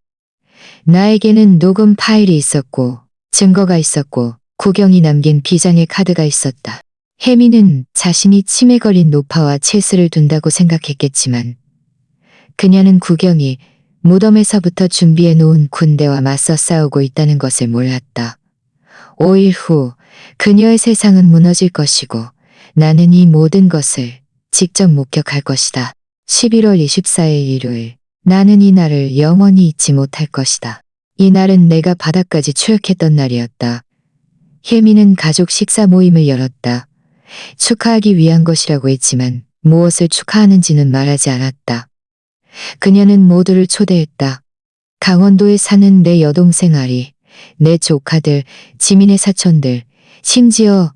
나에게는 녹음 파일이 있었고 증거가 있었고 구경이 남긴 비장의 카드가 있었다. 혜미는 자신이 치매 걸린 노파와 체스를 둔다고 생각했겠지만 그녀는 구경이 무덤에서부터 준비해 놓은 군대와 맞서 싸우고 있다는 것을 몰랐다. 5일 후 그녀의 세상은 무너질 것이고 나는 이 모든 것을 직접 목격할 것이다. 11월 24일 일요일. 나는 이 날을 영원히 잊지 못할 것이다. 이 날은 내가 바닥까지 추격했던 날이었다. 혜미는 가족 식사 모임을 열었다. 축하하기 위한 것이라고 했지만 무엇을 축하하는지는 말하지 않았다. 그녀는 모두를 초대했다. 강원도에 사는 내 여동생 아리, 내 조카들, 지민의 사촌들, 심지어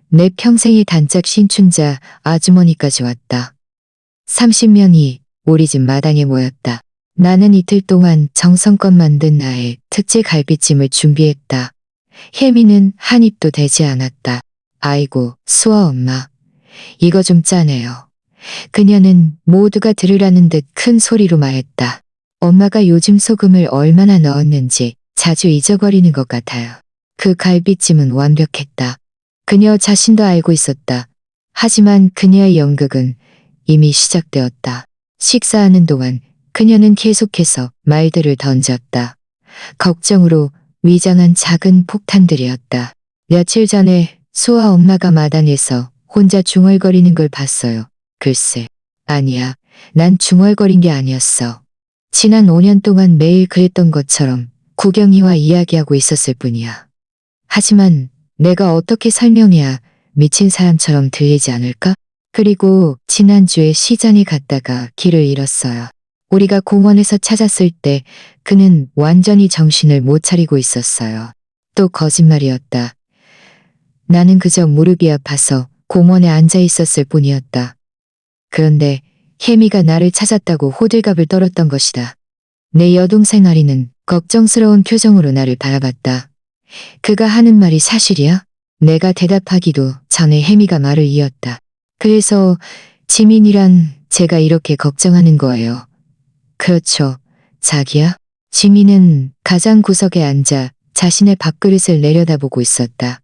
내 평생의 단짝 신춘자 아주머니까지 왔다. 30명이 우리 집 마당에 모였다. 나는 이틀 동안 정성껏 만든 나의 특제 갈비찜을 준비했다. 혜미는 한 입도 대지 않았다. 아이고, 수아 엄마. 이거 좀 짜네요. 그녀는 모두가 들으라는 듯 큰 소리로 말했다. 엄마가 요즘 소금을 얼마나 넣었는지 자주 잊어버리는 것 같아요. 그 갈비찜은 완벽했다. 그녀 자신도 알고 있었다. 하지만 그녀의 연극은 이미 시작되었다. 식사하는 동안 그녀는 계속해서 말들을 던졌다. 걱정으로 위장한 작은 폭탄들이었다. 며칠 전에 수아 엄마가 마당에서 혼자 중얼거리는 걸 봤어요. 글쎄, 아니야. 난 중얼거린 게 아니었어. 지난 5년 동안 매일 그랬던 것처럼 구경이와 이야기하고 있었을 뿐이야. 하지만 내가 어떻게 설명해야 미친 사람처럼 들리지 않을까? 그리고 지난주에 시장에 갔다가 길을 잃었어요. 우리가 공원에서 찾았을 때 그는 완전히 정신을 못 차리고 있었어요. 또 거짓말이었다. 나는 그저 무릎이 아파서 공원에 앉아 있었을 뿐이었다. 그런데 혜미가 나를 찾았다고 호들갑을 떨었던 것이다. 내 여동생 아리는 걱정스러운 표정으로 나를 바라봤다. 그가 하는 말이 사실이야? 내가 대답하기도 전에 혜미가 말을 이었다. 그래서 지민이란 제가 이렇게 걱정하는 거예요. 그렇죠. 자기야? 지민은 가장 구석에 앉아 자신의 밥그릇을 내려다보고 있었다.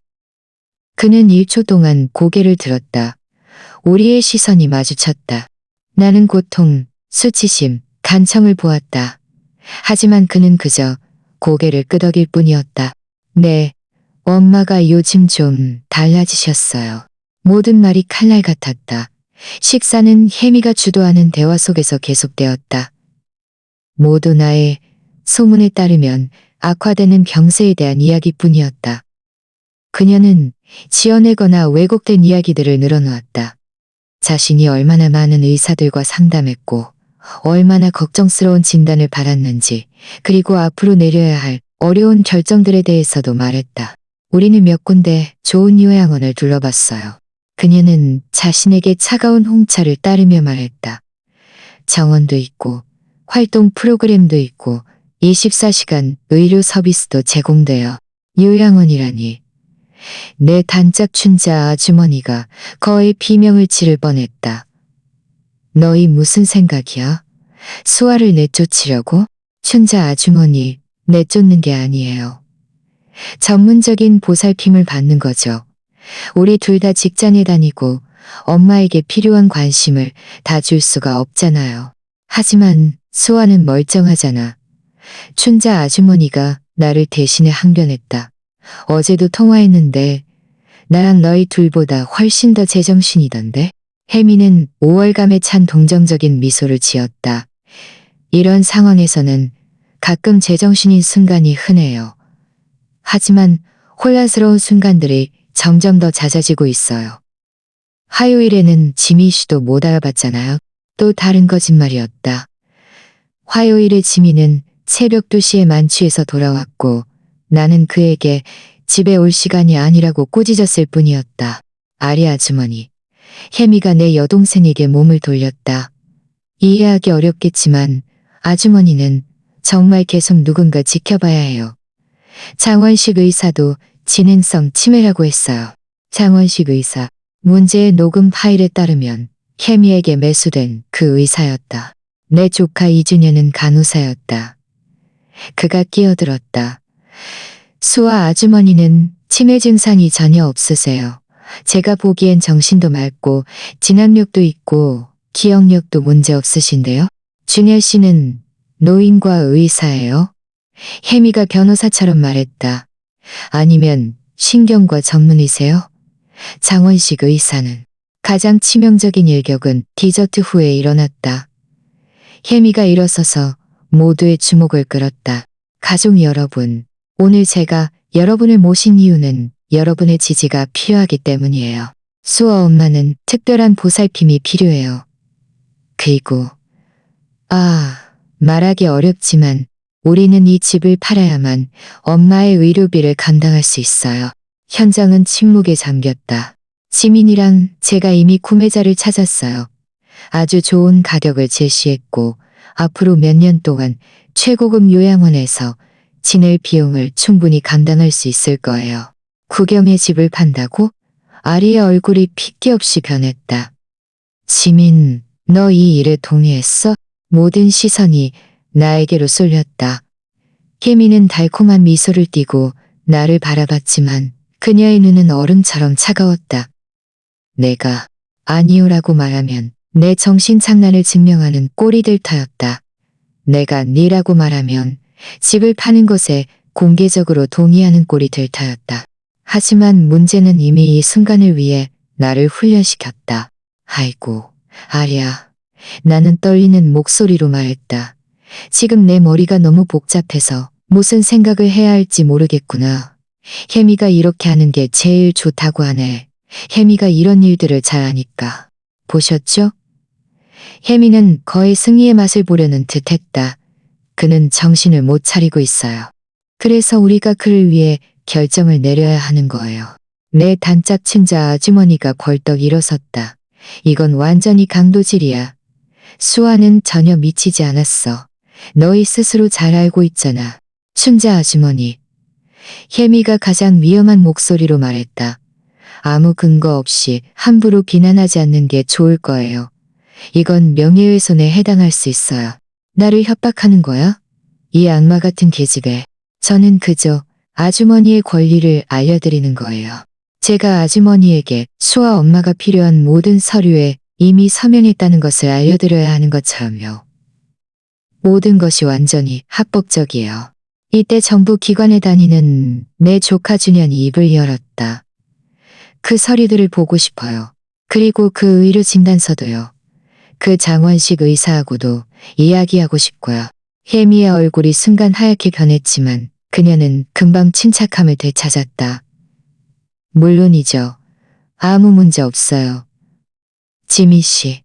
그는 1초 동안 고개를 들었다. 우리의 시선이 마주쳤다. 나는 고통, 수치심, 간청을 보았다. 하지만 그는 그저 고개를 끄덕일 뿐이었다. 네, 엄마가 요즘 좀 달라지셨어요. 모든 말이 칼날 같았다. 식사는 혜미가 주도하는 대화 속에서 계속되었다. 모두 나의 소문에 따르면 악화되는 병세에 대한 이야기뿐이었다. 그녀는 지어내거나 왜곡된 이야기들을 늘어놓았다. 자신이 얼마나 많은 의사들과 상담했고 얼마나 걱정스러운 진단을 받았는지 그리고 앞으로 내려야 할 어려운 결정들에 대해서도 말했다. 우리는 몇 군데 좋은 요양원을 둘러봤어요. 그녀는 자신에게 차가운 홍차를 따르며 말했다. 정원도 있고 활동 프로그램도 있고 24시간 의료 서비스도 제공되어 요양원이라니. 내 단짝 춘자 아주머니가 거의 비명을 지를 뻔했다. 너희 무슨 생각이야? 수아를 내쫓으려고? 춘자 아주머니, 내쫓는 게 아니에요. 전문적인 보살핌을 받는 거죠. 우리 둘 다 직장에 다니고 엄마에게 필요한 관심을 다 줄 수가 없잖아요. 하지만 수아는 멀쩡하잖아. 춘자 아주머니가 나를 대신해 항변했다. 어제도 통화했는데 나랑 너희 둘보다 훨씬 더 제정신이던데? 혜미는 5월감에 찬 동정적인 미소를 지었다. 이런 상황에서는 가끔 제정신인 순간이 흔해요. 하지만 혼란스러운 순간들이 점점 더 잦아지고 있어요. 화요일에는 지민 씨도 못 알아봤잖아요. 또 다른 거짓말이었다. 화요일에 지민은 새벽 2시에 만취해서 돌아왔고 나는 그에게 집에 올 시간이 아니라고 꾸짖었을 뿐이었다. 아리 아주머니. 혜미가 내 여동생에게 몸을 돌렸다. 이해하기 어렵겠지만 아주머니는 정말 계속 누군가 지켜봐야 해요. 장원식 의사도 진행성 치매라고 했어요. 장원식 의사. 문제의 녹음 파일에 따르면 혜미에게 매수된 그 의사였다. 내 조카 이준현은 간호사였다. 그가 끼어들었다. 수아 아주머니는 치매 증상이 전혀 없으세요. 제가 보기엔 정신도 맑고 진압력도 있고 기억력도 문제 없으신데요. 준현 씨는 노인과 의사예요. 혜미가 변호사처럼 말했다. 아니면 신경과 전문의세요? 장원식 의사는. 가장 치명적인 일격은 디저트 후에 일어났다. 혜미가 일어서서 모두의 주목을 끌었다. 가족 여러분, 오늘 제가 여러분을 모신 이유는 여러분의 지지가 필요하기 때문이에요. 수아 엄마는 특별한 보살핌이 필요해요. 그리고 말하기 어렵지만 우리는 이 집을 팔아야만 엄마의 의료비를 감당할 수 있어요. 현장은 침묵에 잠겼다. 지민이랑 제가 이미 구매자를 찾았어요. 아주 좋은 가격을 제시했고 앞으로 몇 년 동안 최고급 요양원에서 지낼 비용을 충분히 감당할 수 있을 거예요. 구경의 집을 판다고? 아리의 얼굴이 핏기 없이 변했다. 지민, 너 이 일에 동의했어? 모든 시선이 나에게로 쏠렸다. 혜미는 달콤한 미소를 띠고 나를 바라봤지만 그녀의 눈은 얼음처럼 차가웠다. 내가 아니오라고 말하면 내 정신장난을 증명하는 꼴이 될 터였다. 내가 니라고 말하면 집을 파는 것에 공개적으로 동의하는 꼴이 될 터였다. 하지만 문제는 이미 이 순간을 위해 나를 훈련시켰다. 아이고, 아리야. 나는 떨리는 목소리로 말했다. 지금 내 머리가 너무 복잡해서 무슨 생각을 해야 할지 모르겠구나. 혜미가 이렇게 하는 게 제일 좋다고 하네. 혜미가 이런 일들을 잘 아니까. 보셨죠? 혜미는 거의 승리의 맛을 보려는 듯 했다. 그는 정신을 못 차리고 있어요. 그래서 우리가 그를 위해 결정을 내려야 하는 거예요. 내 단짝 친자 아주머니가 벌떡 일어섰다. 이건 완전히 강도질이야. 수아는 전혀 미치지 않았어. 너희 스스로 잘 알고 있잖아. 춘자 아주머니. 혜미가 가장 위험한 목소리로 말했다. 아무 근거 없이 함부로 비난하지 않는 게 좋을 거예요. 이건 명예훼손에 해당할 수 있어요. 나를 협박하는 거야? 이 악마 같은 계집애. 저는 그저 아주머니의 권리를 알려드리는 거예요. 제가 아주머니에게 수아 엄마가 필요한 모든 서류에 이미 서명했다는 것을 알려드려야 하는 것처럼요. 모든 것이 완전히 합법적이에요. 이때 정부 기관에 다니는 내 조카 준현이 입을 열었다. 그 서류들을 보고 싶어요. 그리고 그 의료 진단서도요. 그 장원식 의사하고도 이야기하고 싶고요. 혜미의 얼굴이 순간 하얗게 변했지만 그녀는 금방 침착함을 되찾았다. 물론이죠. 아무 문제 없어요. 지미 씨,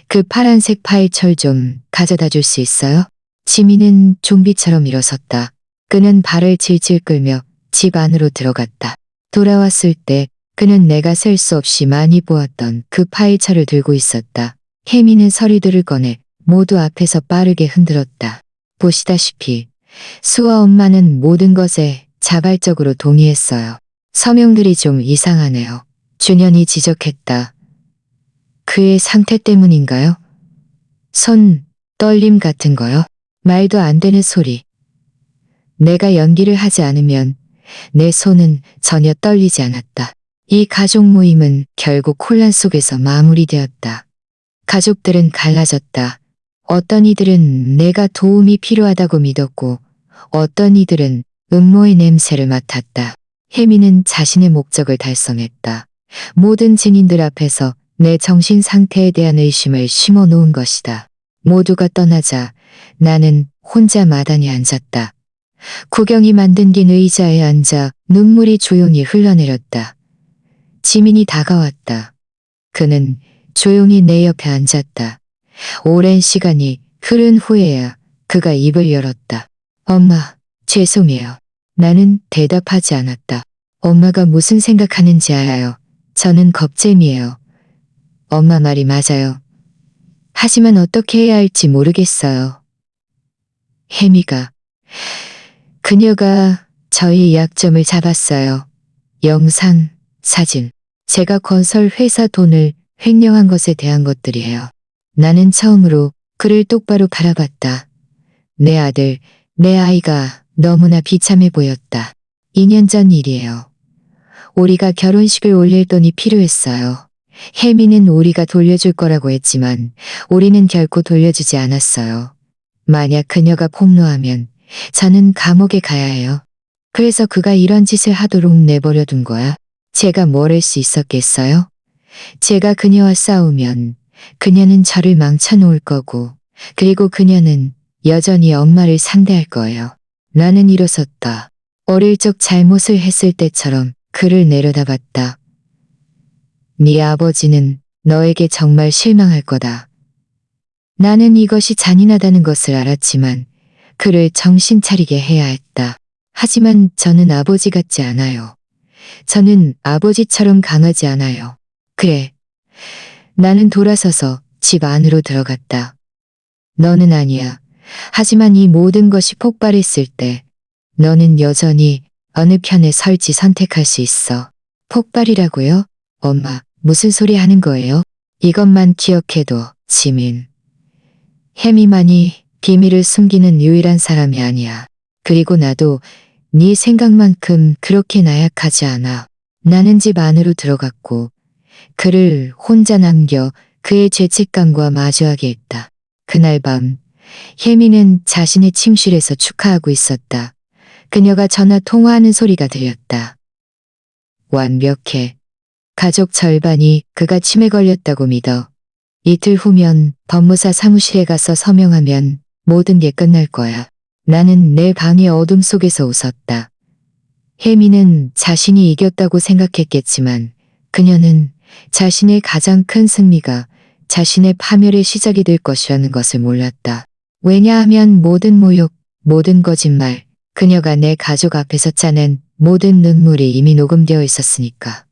그 파란색 파일철 좀 가져다 줄 수 있어요? 지미는 좀비처럼 일어섰다. 그는 발을 질질 끌며 집 안으로 들어갔다. 돌아왔을 때 그는 내가 셀 수 없이 많이 보았던 그 파일철을 들고 있었다. 혜미는 서류들을 꺼내 모두 앞에서 빠르게 흔들었다. 보시다시피 수아 엄마는 모든 것에 자발적으로 동의했어요. 서명들이 좀 이상하네요. 준현이 지적했다. 그의 상태 때문인가요? 손 떨림 같은 거요? 말도 안 되는 소리. 내가 연기를 하지 않으면 내 손은 전혀 떨리지 않았다. 이 가족 모임은 결국 혼란 속에서 마무리되었다. 가족들은 갈라졌다. 어떤 이들은 내가 도움이 필요하다고 믿었고 어떤 이들은 음모의 냄새를 맡았다. 혜미는 자신의 목적을 달성했다. 모든 증인들 앞에서 내 정신 상태에 대한 의심을 심어 놓은 것이다. 모두가 떠나자 나는 혼자 마당에 앉았다. 구경이 만든 긴 의자에 앉아 눈물이 조용히 흘러내렸다. 지민이 다가왔다. 그는 조용히 내 옆에 앉았다. 오랜 시간이 흐른 후에야 그가 입을 열었다. 엄마, 죄송해요. 나는 대답하지 않았다. 엄마가 무슨 생각하는지 알아요. 저는 겁쟁이에요. 엄마 말이 맞아요. 하지만 어떻게 해야 할지 모르겠어요. 혜미가. 그녀가 저희 약점을 잡았어요. 영상, 사진. 제가 건설 회사 돈을 횡령한 것에 대한 것들이에요. 나는 처음으로 그를 똑바로 바라봤다. 내 아들, 내 아이가 너무나 비참해 보였다. 2년 전 일이에요. 우리가 결혼식을 올릴 돈이 필요했어요. 혜미는 우리가 돌려줄 거라고 했지만 우리는 결코 돌려주지 않았어요. 만약 그녀가 폭로하면 저는 감옥에 가야 해요. 그래서 그가 이런 짓을 하도록 내버려 둔 거야. 제가 뭘 할 수 있었겠어요? 제가 그녀와 싸우면 그녀는 저를 망쳐놓을 거고 그리고 그녀는 여전히 엄마를 상대할 거예요. 나는 일어섰다. 어릴 적 잘못을 했을 때처럼 그를 내려다봤다. 네 아버지는 너에게 정말 실망할 거다. 나는 이것이 잔인하다는 것을 알았지만 그를 정신 차리게 해야 했다. 하지만 저는 아버지 같지 않아요. 저는 아버지처럼 강하지 않아요. 그래. 나는 돌아서서 집 안으로 들어갔다. 너는 아니야. 하지만 이 모든 것이 폭발했을 때 너는 여전히 어느 편에 설지 선택할 수 있어. 폭발이라고요? 엄마, 무슨 소리 하는 거예요? 이것만 기억해도, 지민. 혜미만이 비밀을 숨기는 유일한 사람이 아니야. 그리고 나도 네 생각만큼 그렇게 나약하지 않아. 나는 집 안으로 들어갔고 그를 혼자 남겨 그의 죄책감과 마주하게 했다. 그날 밤 혜미는 자신의 침실에서 축하하고 있었다. 그녀가 전화 통화하는 소리가 들렸다. 완벽해. 가족 절반이 그가 치매 걸렸다고 믿어. 이틀 후면 법무사 사무실에 가서 서명하면 모든 게 끝날 거야. 나는 내 방의 어둠 속에서 웃었다. 혜미는 자신이 이겼다고 생각했겠지만 그녀는 자신의 가장 큰 승리가 자신의 파멸의 시작이 될 것이라는 것을 몰랐다. 왜냐하면 모든 모욕, 모든 거짓말, 그녀가 내 가족 앞에서 짜낸 모든 눈물이 이미 녹음되어 있었으니까.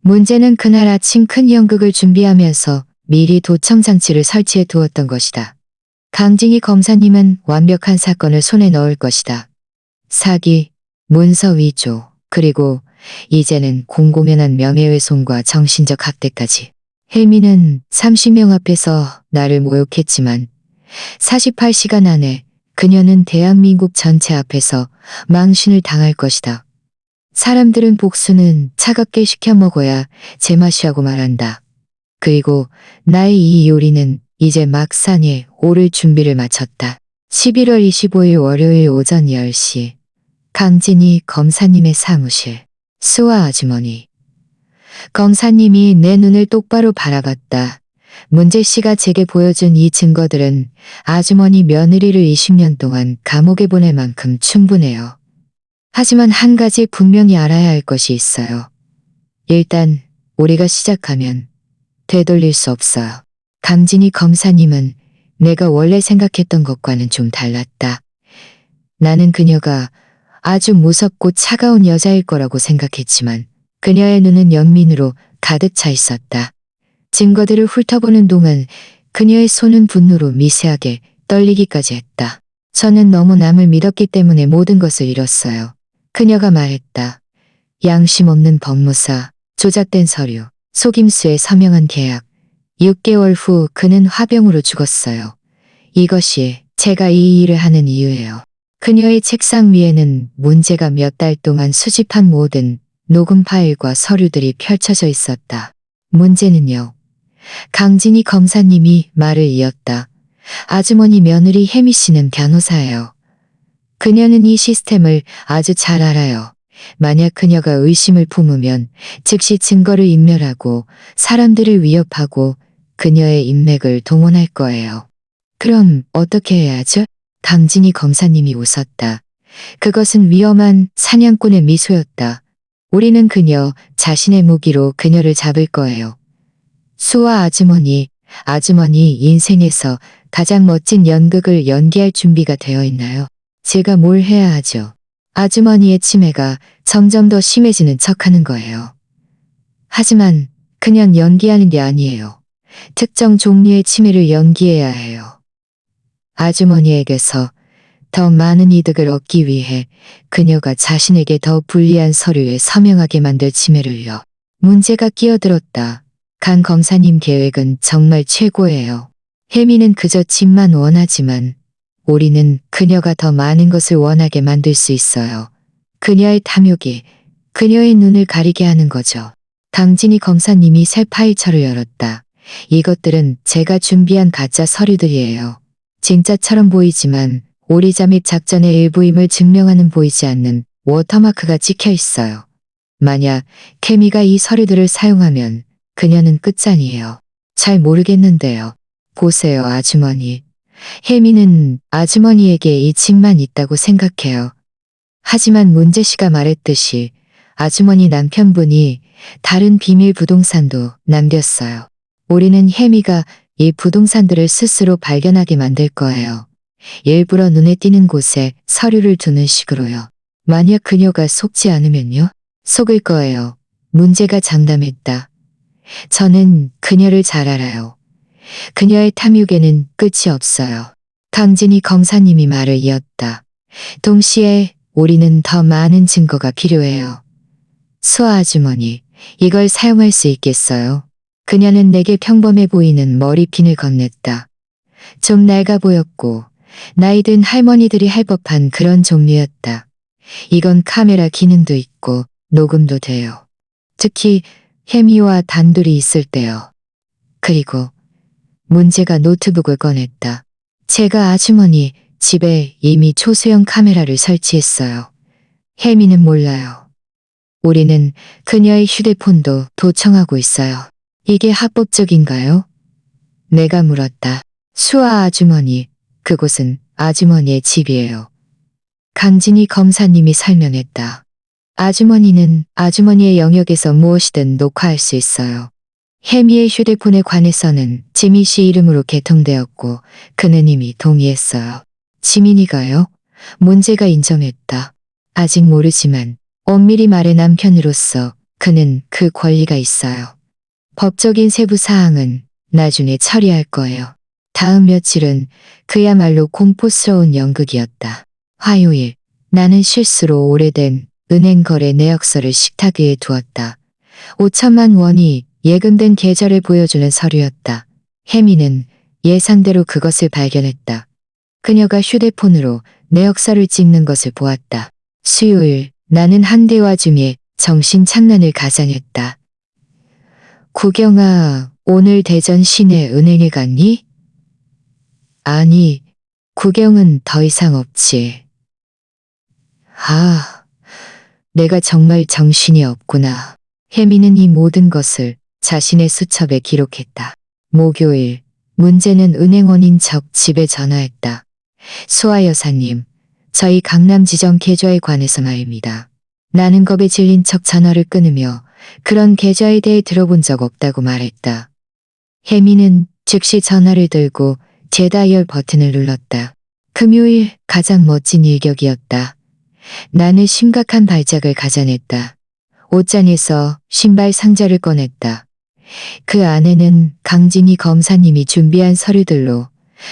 문제는 그날 아침 큰 연극을 준비하면서 미리 도청장치를 설치해 두었던 것이다. 강진희 검사님은 완벽한 사건을 손에 넣을 것이다. 사기, 문서 위조, 그리고 이제는 공공연한 명예훼손과 정신적 학대까지. 혜미는 30명 앞에서 나를 모욕했지만 48시간 안에 그녀는 대한민국 전체 앞에서 망신을 당할 것이다. 사람들은 복수는 차갑게 시켜 먹어야 제맛이라고 말한다. 그리고 나의 이 요리는 이제 막산에 오를 준비를 마쳤다. 11월 25일 월요일 오전 10시 강진희 검사님의 사무실. 수아 아주머니. 검사님이 내 눈을 똑바로 바라봤다. 문재 씨가 제게 보여준 이 증거들은 아주머니 며느리를 20년 동안 감옥에 보낼 만큼 충분해요. 하지만 한 가지 분명히 알아야 할 것이 있어요. 일단 우리가 시작하면 되돌릴 수 없어요. 강진희 검사님은 내가 원래 생각했던 것과는 좀 달랐다. 나는 그녀가 아주 무섭고 차가운 여자일 거라고 생각했지만 그녀의 눈은 연민으로 가득 차 있었다. 증거들을 훑어보는 동안 그녀의 손은 분노로 미세하게 떨리기까지 했다. 저는 너무 남을 믿었기 때문에 모든 것을 잃었어요. 그녀가 말했다. 양심 없는 법무사, 조작된 서류, 속임수에 서명한 계약. 6개월 후 그는 화병으로 죽었어요. 이것이 제가 이 일을 하는 이유예요. 그녀의 책상 위에는 문제가 몇 달 동안 수집한 모든 녹음 파일과 서류들이 펼쳐져 있었다. 문제는요. 강진희 검사님이 말을 이었다. 아주머니 며느리 혜미 씨는 변호사예요. 그녀는 이 시스템을 아주 잘 알아요. 만약 그녀가 의심을 품으면 즉시 증거를 인멸하고 사람들을 위협하고 그녀의 인맥을 동원할 거예요. 그럼 어떻게 해야 하죠? 강진희 검사님이 웃었다. 그것은 위험한 사냥꾼의 미소였다. 우리는 그녀 자신의 무기로 그녀를 잡을 거예요. 수아 아주머니, 아주머니 인생에서 가장 멋진 연극을 연기할 준비가 되어 있나요? 제가 뭘 해야 하죠? 아주머니의 치매가 점점 더 심해지는 척하는 거예요. 하지만 그냥 연기하는 게 아니에요. 특정 종류의 치매를 연기해야 해요. 아주머니에게서 더 많은 이득을 얻기 위해 그녀가 자신에게 더 불리한 서류에 서명하게 만들 치매를요. 문제가 끼어들었다. 강 검사님 계획은 정말 최고예요. 혜미는 그저 집만 원하지만 우리는 그녀가 더 많은 것을 원하게 만들 수 있어요. 그녀의 탐욕이 그녀의 눈을 가리게 하는 거죠. 강진희 검사님이 새 파일처를 열었다. 이것들은 제가 준비한 가짜 서류들이에요. 진짜처럼 보이지만 오리잠입 작전의 일부임을 증명하는 보이지 않는 워터마크가 찍혀 있어요. 만약 케미가 이 서류들을 사용하면 그녀는 끝장이에요. 잘 모르겠는데요. 보세요, 아주머니. 혜미는 아주머니에게 이 집만 있다고 생각해요. 하지만 문재 씨가 말했듯이 아주머니 남편분이 다른 비밀 부동산도 남겼어요. 우리는 혜미가 이 부동산들을 스스로 발견하게 만들 거예요. 일부러 눈에 띄는 곳에 서류를 두는 식으로요. 만약 그녀가 속지 않으면요? 속을 거예요. 문제가 장담했다. 저는 그녀를 잘 알아요. 그녀의 탐욕에는 끝이 없어요. 강진희 검사님이 말을 이었다. 동시에 우리는 더 많은 증거가 필요해요. 수아 아주머니, 이걸 사용할 수 있겠어요? 그녀는 내게 평범해 보이는 머리핀을 건넸다. 좀 낡아 보였고 나이 든 할머니들이 할 법한 그런 종류였다. 이건 카메라 기능도 있고 녹음도 돼요. 특히 혜미와 단둘이 있을 때요. 그리고 문제가 노트북을 꺼냈다. 제가 아주머니 집에 이미 초소형 카메라를 설치했어요. 혜미는 몰라요. 우리는 그녀의 휴대폰도 도청하고 있어요. 이게 합법적인가요? 내가 물었다. 수아 아주머니, 그곳은 아주머니의 집이에요. 강진희 검사님이 설명했다. 아주머니는 아주머니의 영역에서 무엇이든 녹화할 수 있어요. 혜미의 휴대폰에 관해서는 지민 씨 이름으로 개통되었고 그는 이미 동의했어요. 지민이가요? 문제가 인정했다. 아직 모르지만 엄밀히 말해 남편으로서 그는 그 권리가 있어요. 법적인 세부 사항은 나중에 처리할 거예요. 다음 며칠은 그야말로 공포스러운 연극이었다. 화요일, 나는 실수로 오래된 은행 거래 내역서를 식탁 위에 두었다. 5천만 원이 예금된 계좌를 보여주는 서류였다. 혜미는 예상대로 그것을 발견했다. 그녀가 휴대폰으로 내역서를 찍는 것을 보았다. 수요일, 나는 한 대화 중에 정신 착란을 가장했다. 구경아, 오늘 대전 시내 은행에 갔니? 아니, 구경은 더 이상 없지. 아, 내가 정말 정신이 없구나. 혜미는 이 모든 것을 자신의 수첩에 기록했다. 목요일, 문제는 은행원인 척 집에 전화했다. 수아 여사님, 저희 강남지점 계좌에 관해서 말입니다. 나는 겁에 질린 척 전화를 끊으며 그런 계좌에 대해 들어본 적 없다고 말했다. 혜미는 즉시 전화를 들고 재다이얼 버튼을 눌렀다. 금요일 가장 멋진 일격이었다. 나는 심각한 발작을 가져냈다. 옷장에서 신발 상자를 꺼냈다. 그 안에는 강진희 검사님이 준비한 서류들로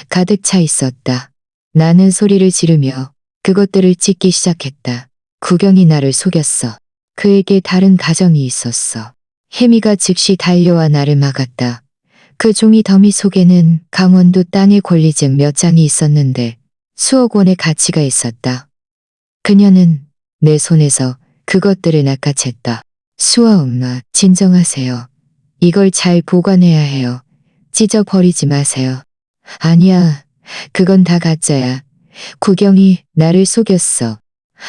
가득 차 있었다. 나는 소리를 지르며 그것들을 찍기 시작했다. 구경이 나를 속였어. 그에게 다른 가정이 있었어. 혜미가 즉시 달려와 나를 막았다. 그 종이 더미 속에는 강원도 땅의 권리증 몇 장이 있었는데 수억 원의 가치가 있었다. 그녀는 내 손에서 그것들을 낚아챘다. 수아 엄마, 진정하세요. 이걸 잘 보관해야 해요. 찢어버리지 마세요. 아니야, 그건 다 가짜야. 구경이 나를 속였어.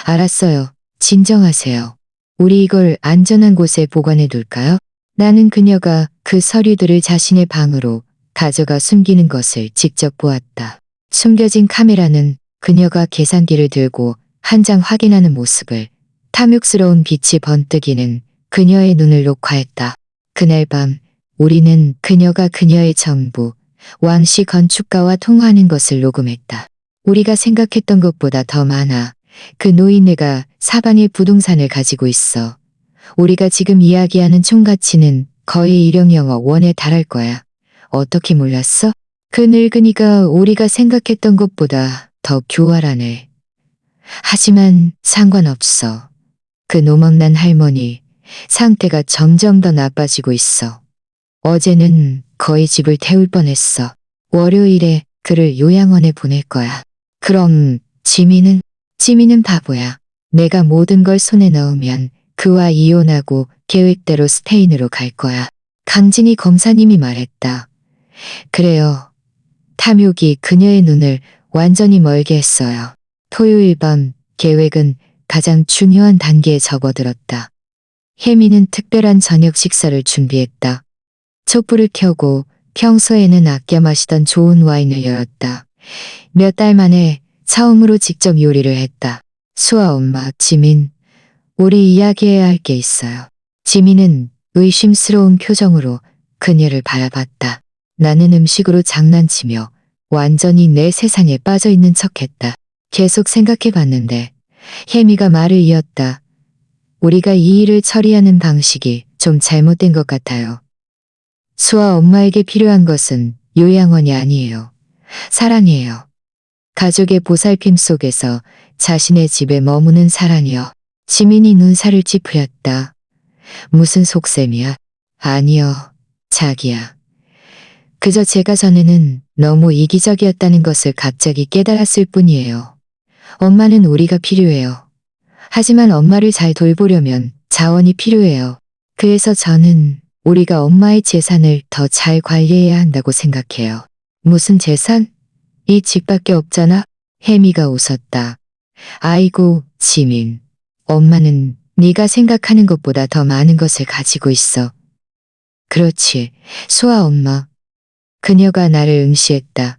알았어요. 진정하세요. 우리 이걸 안전한 곳에 보관해 둘까요? 나는 그녀가 그 서류들을 자신의 방으로 가져가 숨기는 것을 직접 보았다. 숨겨진 카메라는 그녀가 계산기를 들고 한 장 확인하는 모습을, 탐욕스러운 빛이 번뜩이는 그녀의 눈을 녹화했다. 그날 밤 우리는 그녀가 그녀의 정부, 왕씨 건축가와 통화하는 것을 녹음했다. 우리가 생각했던 것보다 더 많아. 그 노인네가 사방에 부동산을 가지고 있어. 우리가 지금 이야기하는 총가치는 거의 1억 영억 원에 달할 거야. 어떻게 몰랐어? 그 늙은이가 우리가 생각했던 것보다 더 교활하네. 하지만 상관없어. 그 노망난 할머니 상태가 점점 더 나빠지고 있어. 어제는 거의 집을 태울 뻔했어. 월요일에 그를 요양원에 보낼 거야. 그럼 지민은? 지민은 바보야. 내가 모든 걸 손에 넣으면 그와 이혼하고 계획대로 스페인으로 갈 거야. 강진희 검사님이 말했다. 그래요. 탐욕이 그녀의 눈을 완전히 멀게 했어요. 토요일 밤 계획은 가장 중요한 단계에 접어들었다. 혜미는 특별한 저녁 식사를 준비했다. 촛불을 켜고 평소에는 아껴 마시던 좋은 와인을 열었다. 몇 달 만에 처음으로 직접 요리를 했다. 수아 엄마, 지민, 우리 이야기해야 할 게 있어요. 지민은 의심스러운 표정으로 그녀를 바라봤다. 나는 음식으로 장난치며 완전히 내 세상에 빠져 있는 척했다. 계속 생각해봤는데 혜미가 말을 이었다. 우리가 이 일을 처리하는 방식이 좀 잘못된 것 같아요. 수아 엄마에게 필요한 것은 요양원이 아니에요. 사랑이에요. 가족의 보살핌 속에서 자신의 집에 머무는 사랑이요. 지민이 눈살을 찌푸렸다. 무슨 속셈이야? 아니요. 자기야. 그저 제가 전에는 너무 이기적이었다는 것을 갑자기 깨달았을 뿐이에요. 엄마는 우리가 필요해요. 하지만 엄마를 잘 돌보려면 자원이 필요해요. 그래서 저는 우리가 엄마의 재산을 더 잘 관리해야 한다고 생각해요. 무슨 재산? 이 집밖에 없잖아? 혜미가 웃었다. 아이고, 지민. 엄마는 네가 생각하는 것보다 더 많은 것을 가지고 있어. 그렇지, 수아 엄마. 그녀가 나를 응시했다.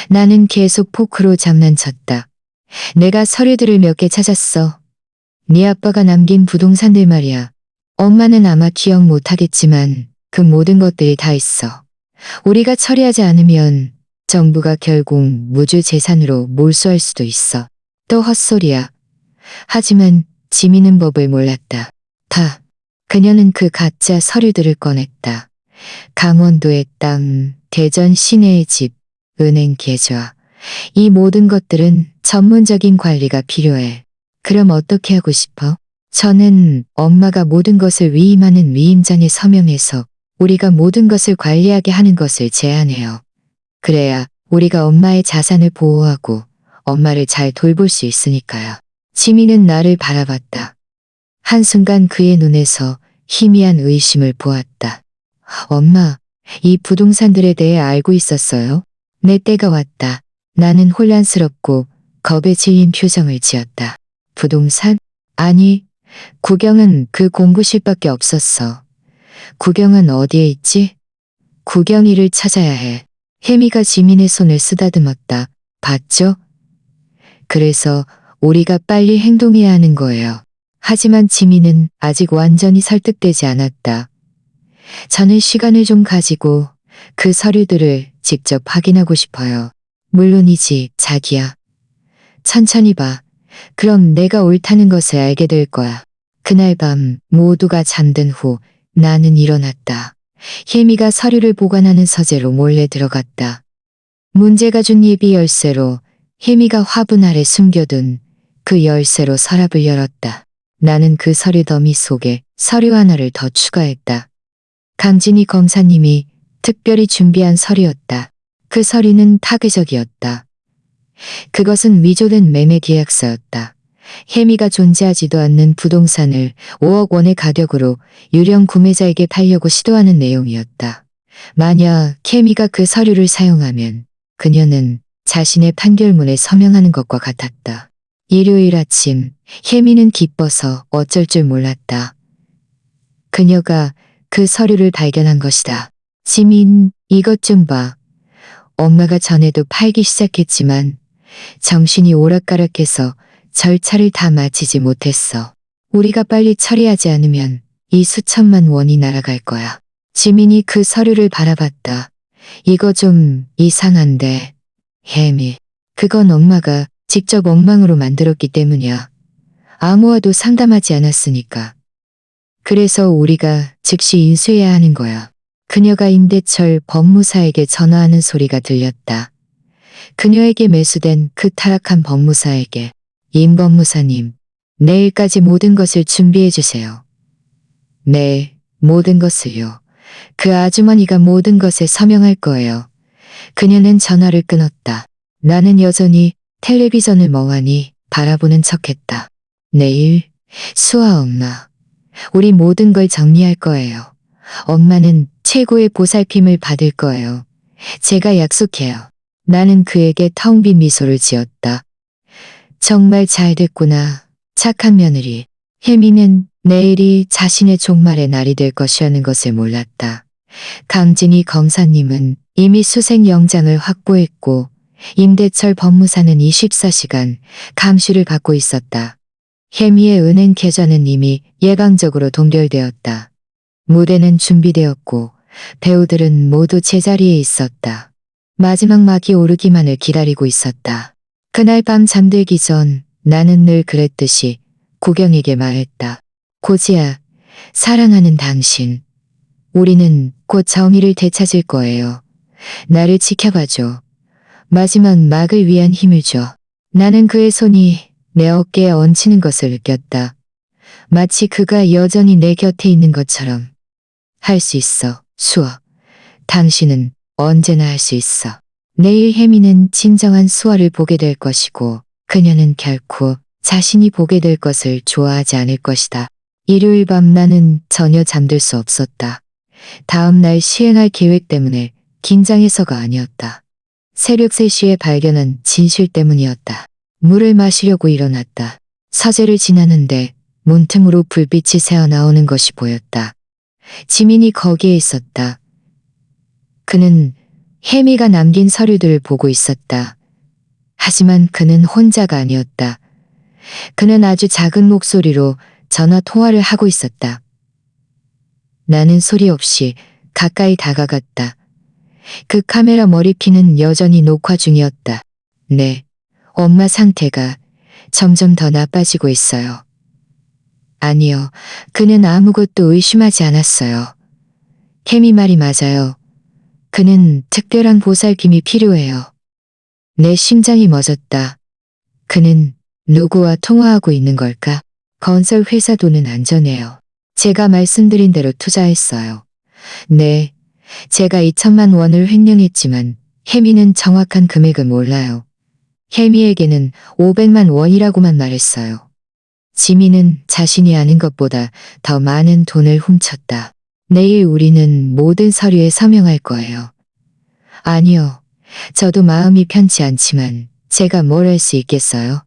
나는 계속 포크로 장난쳤다. 내가 서류들을 몇 개 찾았어. 네 아빠가 남긴 부동산들 말이야. 엄마는 아마 기억 못하겠지만 그 모든 것들이 다 있어. 우리가 처리하지 않으면 정부가 결국 무주 재산으로 몰수할 수도 있어. 또 헛소리야. 하지만 지민은 법을 몰랐다. 다. 그녀는 그 가짜 서류들을 꺼냈다. 강원도의 땅, 대전 시내의 집, 은행 계좌. 이 모든 것들은 전문적인 관리가 필요해. 그럼 어떻게 하고 싶어? 저는 엄마가 모든 것을 위임하는 위임장에 서명해서 우리가 모든 것을 관리하게 하는 것을 제안해요. 그래야 우리가 엄마의 자산을 보호하고 엄마를 잘 돌볼 수 있으니까요. 지민은 나를 바라봤다. 한순간 그의 눈에서 희미한 의심을 보았다. 엄마, 이 부동산들에 대해 알고 있었어요? 내 때가 왔다. 나는 혼란스럽고 겁에 질린 표정을 지었다. 부동산? 아니, 구경은 그 공구실밖에 없었어. 구경은 어디에 있지? 구경이를 찾아야 해. 혜미가 지민의 손을 쓰다듬었다. 봤죠? 그래서 우리가 빨리 행동해야 하는 거예요. 하지만 지민은 아직 완전히 설득되지 않았다. 저는 시간을 좀 가지고 그 서류들을 직접 확인하고 싶어요. 물론이지, 자기야. 천천히 봐. 그럼 내가 옳다는 것을 알게 될 거야. 그날 밤 모두가 잠든 후 나는 일어났다. 혜미가 서류를 보관하는 서재로 몰래 들어갔다. 문제가 준 예비 열쇠로 혜미가 화분 아래 숨겨둔 그 열쇠로 서랍을 열었다. 나는 그 서류 더미 속에 서류 하나를 더 추가했다. 강진희 검사님이 특별히 준비한 서류였다. 그 서류는 파괴적이었다. 그것은 위조된 매매 계약서였다. 혜미가 존재하지도 않는 부동산을 5억 원의 가격으로 유령 구매자에게 팔려고 시도하는 내용이었다. 만약 혜미가 그 서류를 사용하면 그녀는 자신의 판결문에 서명하는 것과 같았다. 일요일 아침, 혜미는 기뻐서 어쩔 줄 몰랐다. 그녀가 그 서류를 발견한 것이다. 지민, 이것 좀 봐. 엄마가 전에도 팔기 시작했지만 정신이 오락가락해서 절차를 다 마치지 못했어. 우리가 빨리 처리하지 않으면 이 수천만 원이 날아갈 거야. 지민이 그 서류를 바라봤다. 이거 좀 이상한데. 혜미, 그건 엄마가 직접 엉망으로 만들었기 때문이야. 아무와도 상담하지 않았으니까. 그래서 우리가 즉시 인수해야 하는 거야. 그녀가 임대철 법무사에게 전화하는 소리가 들렸다. 그녀에게 매수된 그 타락한 법무사에게 임 법무사님, 내일까지 모든 것을 준비해 주세요. 네, 모든 것을요. 그 아주머니가 모든 것에 서명할 거예요. 그녀는 전화를 끊었다. 나는 여전히 텔레비전을 멍하니 바라보는 척했다. 내일, 수아 엄마, 우리 모든 걸 정리할 거예요. 엄마는 최고의 보살핌을 받을 거예요. 제가 약속해요. 나는 그에게 텅 빈 미소를 지었다. 정말 잘 됐구나. 착한 며느리. 혜미는 내일이 자신의 종말의 날이 될 것이라는 것을 몰랐다. 강진희 검사님은 이미 수색 영장을 확보했고 임대철 법무사는 24시간 감시를 받고 있었다. 혜미의 은행 계좌는 이미 예방적으로 동결되었다. 무대는 준비되었고 배우들은 모두 제자리에 있었다. 마지막 막이 오르기만을 기다리고 있었다. 그날 밤 잠들기 전 나는 늘 그랬듯이 구경에게 말했다. 고지야, 사랑하는 당신. 우리는 곧 정의를 되찾을 거예요. 나를 지켜봐줘. 마지막 막을 위한 힘을 줘. 나는 그의 손이 내 어깨에 얹히는 것을 느꼈다. 마치 그가 여전히 내 곁에 있는 것처럼. 할 수 있어, 수어. 당신은 언제나 할 수 있어. 내일 혜미는 진정한 수어를 보게 될 것이고 그녀는 결코 자신이 보게 될 것을 좋아하지 않을 것이다. 일요일 밤 나는 전혀 잠들 수 없었다. 다음 날 시행할 계획 때문에 긴장해서가 아니었다. 새벽 3시에 발견한 진실 때문이었다. 물을 마시려고 일어났다. 서재를 지나는데 문틈으로 불빛이 새어나오는 것이 보였다. 지민이 거기에 있었다. 그는 혜미가 남긴 서류들을 보고 있었다. 하지만 그는 혼자가 아니었다. 그는 아주 작은 목소리로 전화 통화를 하고 있었다. 나는 소리 없이 가까이 다가갔다. 그 카메라 머리핀은 여전히 녹화 중이었다. 네, 엄마 상태가 점점 더 나빠지고 있어요. 아니요, 그는 아무것도 의심하지 않았어요. 혜미 말이 맞아요. 그는 특별한 보살핌이 필요해요. 내 심장이 멎었다. 그는 누구와 통화하고 있는 걸까? 건설 회사 돈은 안전해요. 제가 말씀드린 대로 투자했어요. 네, 제가 2천만 원을 횡령했지만 혜미는 정확한 금액을 몰라요. 혜미에게는 500만 원이라고만 말했어요. 지민은 자신이 아는 것보다 더 많은 돈을 훔쳤다. 내일 우리는 모든 서류에 서명할 거예요. 아니요. 저도 마음이 편치 않지만 제가 뭘 할 수 있겠어요?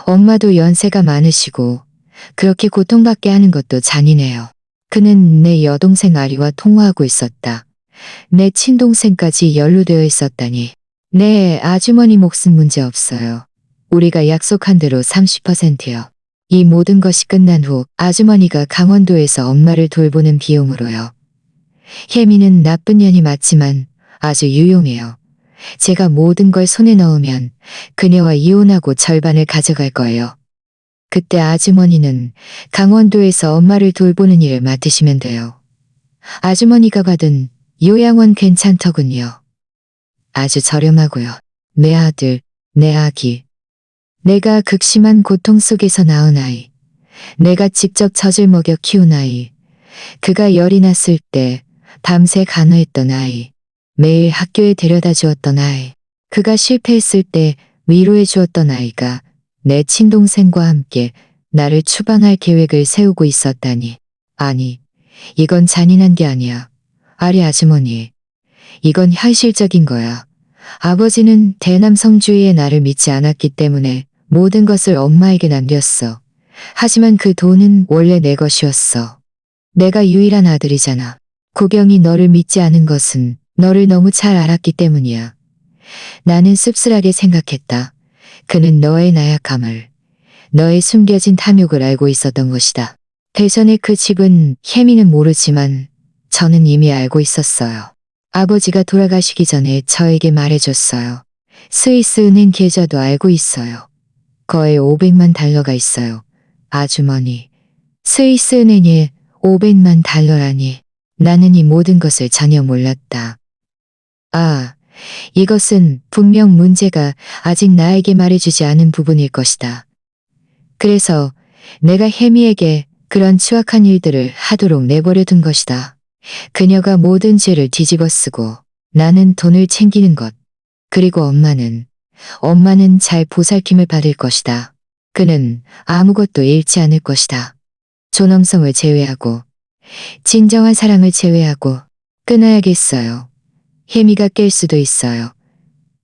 엄마도 연세가 많으시고 그렇게 고통받게 하는 것도 잔인해요. 그는 내 여동생 아리와 통화하고 있었다. 내 친동생까지 연루되어 있었다니. 네, 아주머니 몫은 문제 없어요. 우리가 약속한 대로 30%요. 이 모든 것이 끝난 후 아주머니가 강원도에서 엄마를 돌보는 비용으로요. 혜미는 나쁜 년이 맞지만 아주 유용해요. 제가 모든 걸 손에 넣으면 그녀와 이혼하고 절반을 가져갈 거예요. 그때 아주머니는 강원도에서 엄마를 돌보는 일을 맡으시면 돼요. 아주머니가 받은 요양원 괜찮더군요. 아주 저렴하고요. 내 아들, 내 아기. 내가 극심한 고통 속에서 낳은 아이. 내가 직접 젖을 먹여 키운 아이. 그가 열이 났을 때 밤새 간호했던 아이. 매일 학교에 데려다 주었던 아이. 그가 실패했을 때 위로해 주었던 아이가 내 친동생과 함께 나를 추방할 계획을 세우고 있었다니. 아니, 이건 잔인한 게 아니야. 아리 아주머니. 이건 현실적인 거야. 아버지는 대남성주의의 나를 믿지 않았기 때문에 모든 것을 엄마에게 남겼어. 하지만 그 돈은 원래 내 것이었어. 내가 유일한 아들이잖아. 고경이 너를 믿지 않은 것은 너를 너무 잘 알았기 때문이야. 나는 씁쓸하게 생각했다. 그는 너의 나약함을, 너의 숨겨진 탐욕을 알고 있었던 것이다. 대전의 그 집은 혜미는 모르지만 저는 이미 알고 있었어요. 아버지가 돌아가시기 전에 저에게 말해줬어요. 스위스 은행 계좌도 알고 있어요. 거의 500만 달러가 있어요. 아주머니. 스위스 은행에 500만 달러라니. 나는 이 모든 것을 전혀 몰랐다. 아, 이것은 분명 문제가 아직 나에게 말해주지 않은 부분일 것이다. 그래서 내가 혜미에게 그런 추악한 일들을 하도록 내버려 둔 것이다. 그녀가 모든 죄를 뒤집어 쓰고 나는 돈을 챙기는 것. 그리고 엄마는 잘 보살핌을 받을 것이다. 그는 아무것도 잃지 않을 것이다. 존엄성을 제외하고 진정한 사랑을 제외하고 끊어야겠어요. 혜미가 깰 수도 있어요.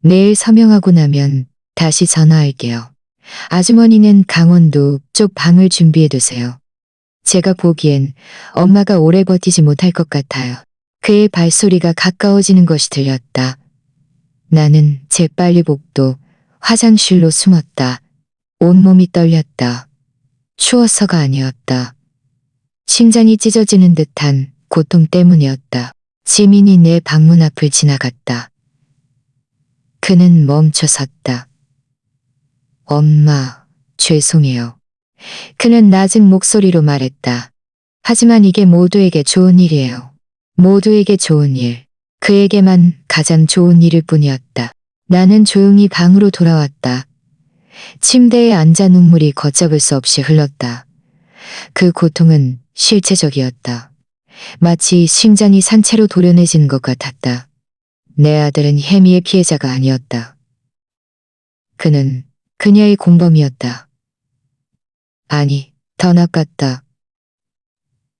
내일 서명하고 나면 다시 전화할게요. 아주머니는 강원도 쪽 방을 준비해 두세요. 제가 보기엔 엄마가 오래 버티지 못할 것 같아요. 그의 발소리가 가까워지는 것이 들렸다. 나는 재빨리 복도 화장실로 숨었다. 온몸이 떨렸다. 추워서가 아니었다. 심장이 찢어지는 듯한 고통 때문이었다. 지민이 내 방문 앞을 지나갔다. 그는 멈춰 섰다. 엄마, 죄송해요. 그는 낮은 목소리로 말했다. 하지만 이게 모두에게 좋은 일이에요. 모두에게 좋은 일. 그에게만 가장 좋은 일일 뿐이었다. 나는 조용히 방으로 돌아왔다. 침대에 앉아 눈물이 걷잡을 수 없이 흘렀다. 그 고통은 실체적이었다. 마치 심장이 산채로 도려내지는 것 같았다. 내 아들은 혜미의 피해자가 아니었다. 그는 그녀의 공범이었다. 아니, 더 나빴다.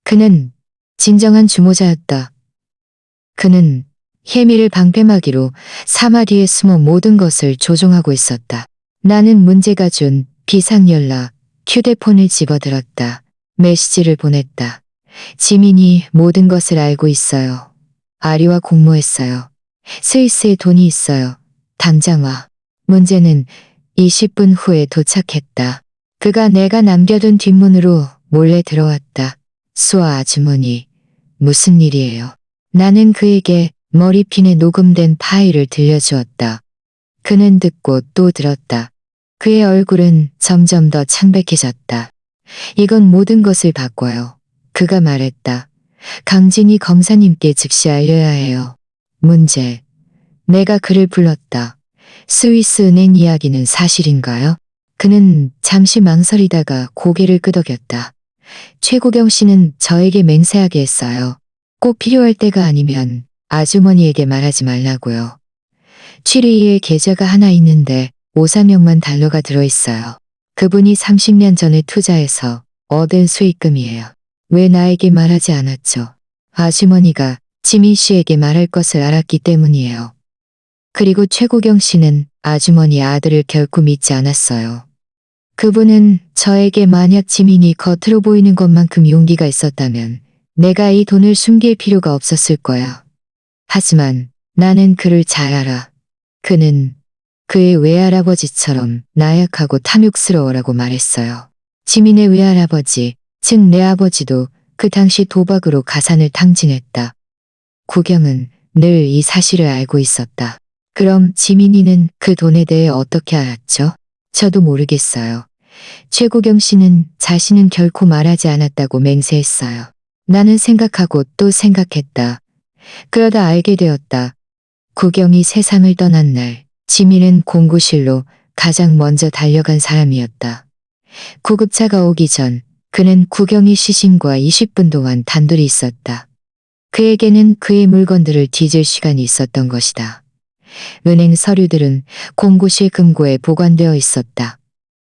그는 진정한 주모자였다. 그는 혜미를 방패막이로 사마 뒤에 숨어 모든 것을 조종하고 있었다. 나는 문제가 준 비상연락, 휴대폰을 집어들었다. 메시지를 보냈다. 지민이 모든 것을 알고 있어요. 아리와 공모했어요. 스위스에 돈이 있어요. 당장 와. 문제는 20분 후에 도착했다. 그가 내가 남겨둔 뒷문으로 몰래 들어왔다. 수아 아주머니, 무슨 일이에요? 나는 그에게 머리핀에 녹음된 파일을 들려주었다. 그는 듣고 또 들었다. 그의 얼굴은 점점 더 창백해졌다. 이건 모든 것을 바꿔요. 그가 말했다. 강진희 검사님께 즉시 알려야 해요. 문제. 내가 그를 불렀다. 스위스 은행 이야기는 사실인가요? 그는 잠시 망설이다가 고개를 끄덕였다. 최고경 씨는 저에게 맹세하게 했어요. 꼭 필요할 때가 아니면 아주머니에게 말하지 말라고요. 취리이의 계좌가 하나 있는데 5~4명만 달러가 들어있어요. 그분이 30년 전에 투자해서 얻은 수익금이에요. 왜 나에게 말하지 않았죠? 아주머니가 지민 씨에게 말할 것을 알았기 때문이에요. 그리고 최고경 씨는 아주머니 아들을 결코 믿지 않았어요. 그분은 저에게 만약 지민이 겉으로 보이는 것만큼 용기가 있었다면 내가 이 돈을 숨길 필요가 없었을 거야. 하지만 나는 그를 잘 알아. 그는 그의 외할아버지처럼 나약하고 탐욕스러워라고 말했어요. 지민의 외할아버지, 즉 내 아버지도 그 당시 도박으로 가산을 탕진했다. 구경은 늘 이 사실을 알고 있었다. 그럼 지민이는 그 돈에 대해 어떻게 알았죠? 저도 모르겠어요. 최고경 씨는 자신은 결코 말하지 않았다고 맹세했어요. 나는 생각하고 또 생각했다. 그러다 알게 되었다. 구경이 세상을 떠난 날, 지민은 공구실로 가장 먼저 달려간 사람이었다. 구급차가 오기 전 그는 구경이 시신과 20분 동안 단둘이 있었다. 그에게는 그의 물건들을 뒤질 시간이 있었던 것이다. 은행 서류들은 공구실 금고에 보관되어 있었다.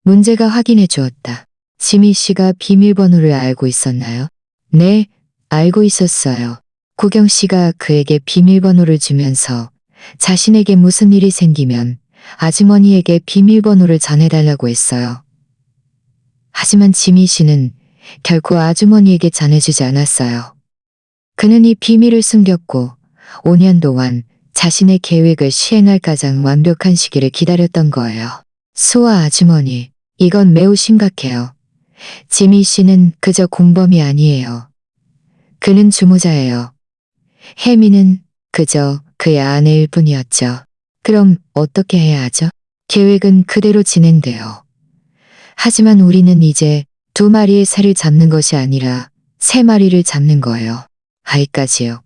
문제가 확인해 주었다. 지민 씨가 비밀번호를 알고 있었나요? 네, 알고 있었어요. 구경 씨가 그에게 비밀번호를 주면서 자신에게 무슨 일이 생기면 아주머니에게 비밀번호를 전해달라고 했어요. 하지만 지민 씨는 결코 아주머니에게 전해주지 않았어요. 그는 이 비밀을 숨겼고 5년 동안 자신의 계획을 시행할 가장 완벽한 시기를 기다렸던 거예요. 수아 아주머니, 이건 매우 심각해요. 지민 씨는 그저 공범이 아니에요. 그는 주모자예요. 혜미는 그저 그의 아내일 뿐이었죠. 그럼 어떻게 해야 하죠? 계획은 그대로 진행돼요. 하지만 우리는 이제 2마리의 새를 잡는 것이 아니라 3마리를 잡는 거예요. 아이까지요.